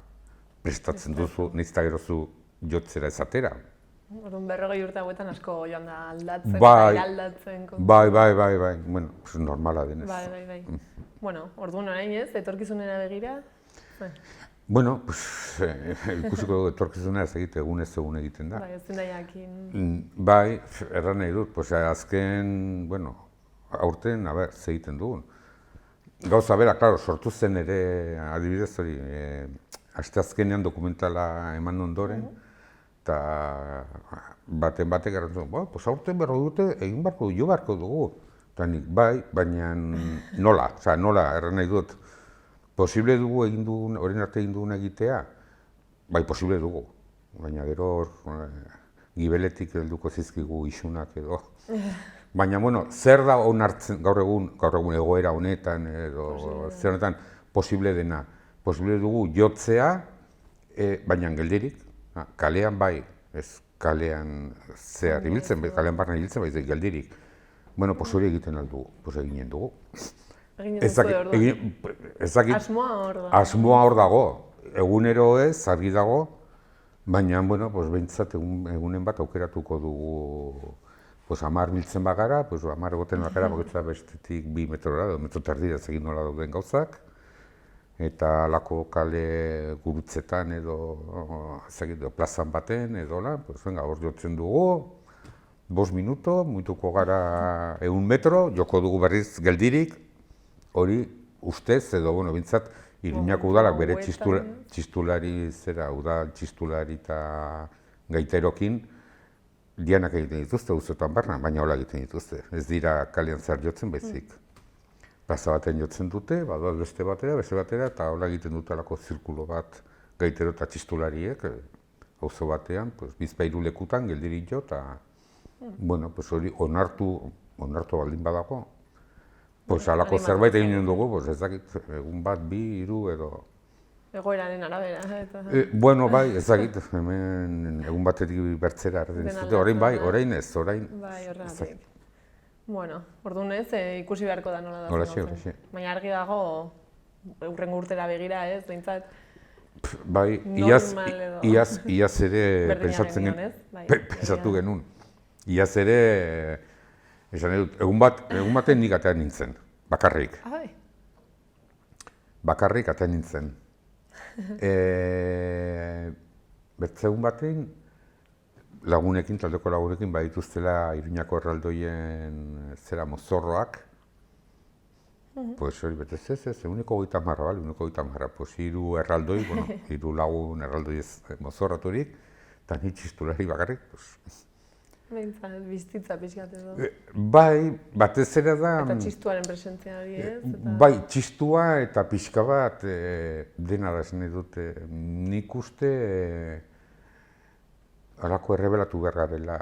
prestatzen duzu, nahiz eta gerozu jotzera ezatera. Orduan 40 urte hauetan asko joan da aldatzen, eta aldatzen. Bai, normala denez. Bai. Orduan orain ez, etorkizunera begira? Ikusiko etorkizunera ez egite, egun ez egun egiten da. Bai, ez da jakin. Bai, erran nahi dut, azken, aurten, ze egiten dugun. Gauza bera, sortu zen ere, adibidez hori, asteazkenean dokumentala eman ondoren, eta baten batek errantzun, aurten berro dute, egin barko, jo barko dugu. Eta nik, bai, baina nola erran nahi dut. Posible dugu horien arte egin duguna egitea? Bai, posible dugu. Baina gero gibeletik helduko zizkigu isunak edo. Baina, zer da onartzen gaur egun egoera honetan edo zer honetan posible dena. Posible dugu jotzea, baina geldirik. Kalean bai, ez kalean zehar ibiltzen, kalean barna ibiltzen, bai geldirik. Hori egiten aldugu, eginen dugu. Asmoa hor dago. Asmoa hor dago, egunero ez, argi dago, baina, behintzat egunen bat aukeratuko dugu 10 biltzen bagara, 10 egoten bagara, bakoitza bestetik 2 metrora, edo metro terdira egin nola dauden gauzak, eta alako kale gurutzetan edo plazan baten, edo hor jotzen dugu, 5 minuto, muituko gara 1 metro, joko dugu berriz geldirik, hori ustez, edo bintzat, Iruñako udalak bere txistulari udal txistulari eta gaiterokin, dianak egiten dituzte, uzotan barna, baina hola egiten dituzte. Ez dira kalean zehar jotzen baizik. Plaza baten jotzen dute, badoaz beste batera, eta hola egiten dutelako zirkulo bat gaitero eta txistulariek, auzo batean, bizpahiru lekutan geldirik jo, eta hori onartu baldin badago. Halako zerbait egin dugu, ez dakit, egun bat, 2, 3 edo... Egoeraren arabera, eta... Bai, ez dakit, hemen egun batetik bertzera erraten dizute, orain bai, orain ez, orain... Bai, horregatik. Bueno, orduan ez, ikusi beharko da nola da Holaxe, zen holaxe. gauzen. Baina argi dago, hurrengo urtera begira ez, behintzat, Bai, normal edo. iaz ere Berdina pentsatzen genion, ez? Bai, pentsatu egia da. genuen. Iaz ere, esan dut, egun baten nik atean nintzen, bakarrik. Bai, Bakarrik atean nintzen. Bertze egun baten, lagunekin, taldeko lagunekin, badituztela Iruñako erraldoien zera mozorroak. Pues hori betez ez, eguneko 30 bale, eguneko 30. Pues hiru erraldoi, bueno, hiru lagun erraldoi ez mozorraturik, eta ni txistulari bakarrik, pues. behintzat, bizitza pixkat edo. Bai, batez ere da. Eta txistuaren presentzia hori ez? Eta... Bai, txistua eta pixka bat dena da esan nahi dute. Nik uste halako errebelatu behar garela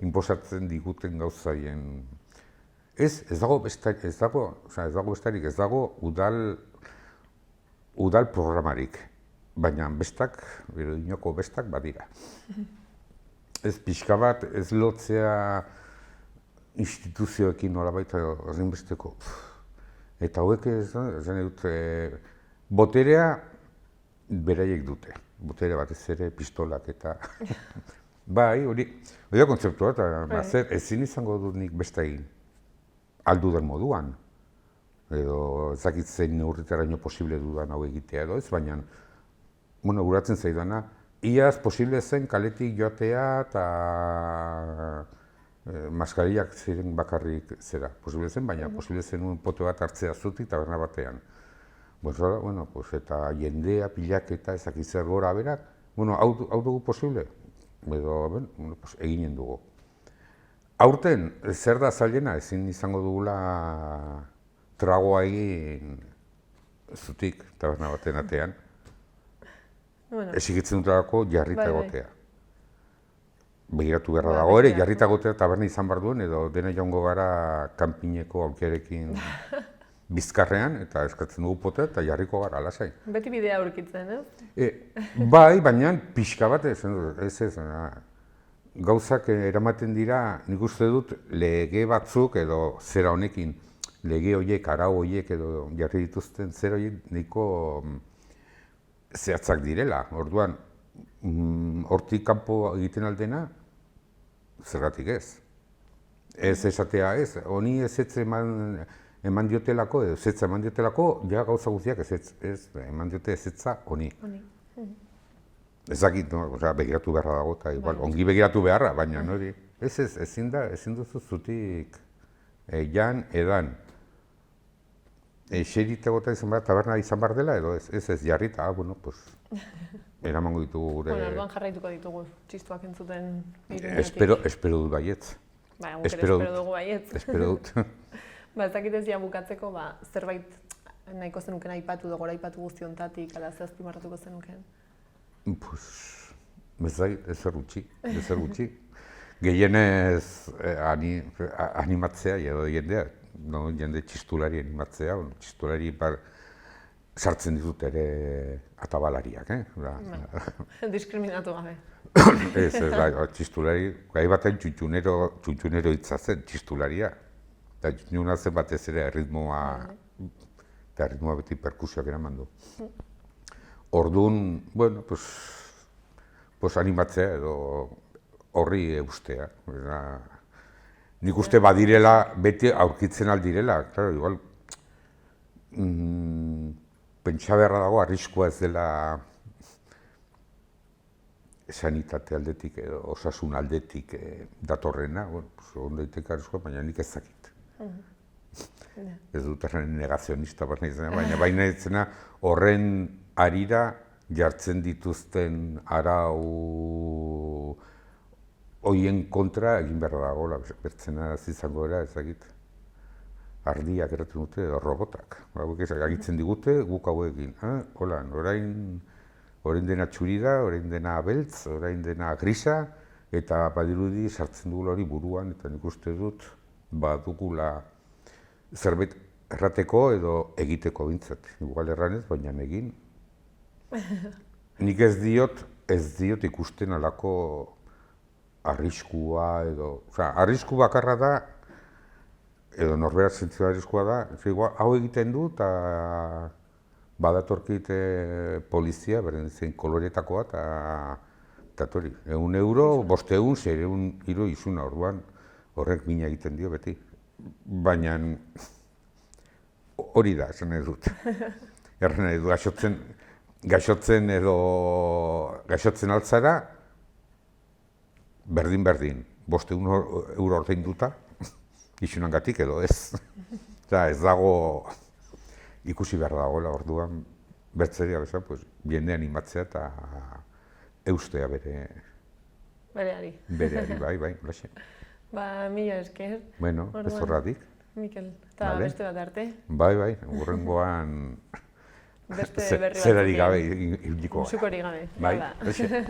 inposatzen diguten gauzaien. Ez dago bestarik, ez dago udal programarik, baina bestak, inoko bestak badira. Ez pixka bat, ez lotzea instituzioekin nolabait ezinbesteko. Eta hauek esan dut, boterea beraiek dute. Botere batez ere pistolak eta... Bai, hori da kontzeptua eta zer ezin izango dut nik beste egin. Aldu den moduan. Edo ezakitzen neurritaraino posible dudan hau egitea edo ez, baina guratzen zaidana, iaz posible zen kaletik joatea eta maskarillak ziren bakarrik zera. Posible zen, baina posible zen pote bat hartzea zutik taberna batean. Eta jendea, pilaketa, ezakitzer gora berak, hau dugu posible, edo eginen dugu. Aurten, zer da zailena, ezin izango dugula tragoa egin zutik taberna baten atean. Ezigitzen dutelako jarrita egotea. Begiratu beharra dago ere, jarrita egotea taberna izan behar duen, edo dena joango gara kanpineko aukerekin bizkarrean, eta eskatzen dugu potea eta jarriko gara, lasai. Beti bidea aurkitzen, ez? Bai, baina pixka bat ez, gauzak eramaten dira, nik uste dut lege batzuk edo zera honekin, lege horiek, arau horiek edo jarri dituzten zera horiek nahiko zehatzak direla. Orduan, hortik kanpo egiten aldena, zergatik ez. Ez esatea ez, honi ezetz eman diotelako, edo ezetza eman diotelako, ja gauza guztiak ez eman diote ezetza honi. Ezakit, begiratu beharra dago, eta ongi begiratu beharra, baina hori. Ezin duzu zutik jan, edan. Xerita gota izan behar, taberna izan behar dela, edo ez jarrita, eramango ditugu gure... Orduan jarraituko ditugu txistuak entzuten Iruñatik. Espero dut baietz. Ba, egun espero dugu baietz. Espero dut. Ba, ezakit ez ja bukatzeko, zerbait nahiko zenuken aipatu, dogora aipatu guztiontatik, ala ze azpimarratuko zenuken? Ezer gutxi. Gehienez animatzea, edo jendea, jende txistulari animatzea, txistulari sartzen ditut ere atabalariak, Diskriminatu gabe. Ez, txistulari, gai baten txuntxunero hitza zen, txistularia. Eta txuntxuna zen batez ere ritmoa, eta ritmoa beti perkusioak eraman du. Orduan, animatzea edo horri eustea. Nik uste badirela, beti aurkitzen aldirela. Igual, pentsa beharra dago, arriskua ez dela sanitate aldetik edo osasun aldetik datorrena. Ondo daiteke arriskua, baina nik ez dakit. Ez dut erren negazionista bat nahi zena, baina ez zena horren harira jartzen dituzten arau horien kontra egin behar dagoela, bertzena izango era ezagit. Ardiak erraten dute edo robotak. Hauek agitzen digute guk hauekin. Orain dena txurida, orain dena beltz, orain dena grisa, eta badirudi sartzen dugula hori buruan, eta nik uste dut badugula zerbait errateko edo egiteko bintzat. Igual erranez, baina egin. Nik ez diot ikusten alako arriskua edo... Arrisku bakarra da edo norbera zentzionarezkoa da, hau egiten du eta badatorkit polizia, beren zein koloretakoa eta hori. €1, 500, 600 kilo izuna orduan, horrek mina egiten dio beti. Baina hori da, esan nahi dut. Erren nahi du, gaixotzen altzara, berdin, 500 euro ordainduta, isunangatik edo ez. Ez dago ikusi behar dagoela orduan, bertzeria bezan, jende animatzea eta eustea Bereari. Bai, holaxe. Mila esker. Bueno, ez horratik. Mikel, eta beste bat arte. Bai, hurrengoan Beste berri bat. zerarik gabe ibiliko gara. Musukorik gabe. Bai, holaxe.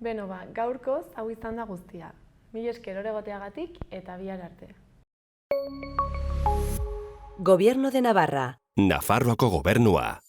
Beno gaurkoz hau izan da guztia. Mila esker hor egoteagatik eta bihar arte. Gobierno de Navarra. Nafarroako gobernua.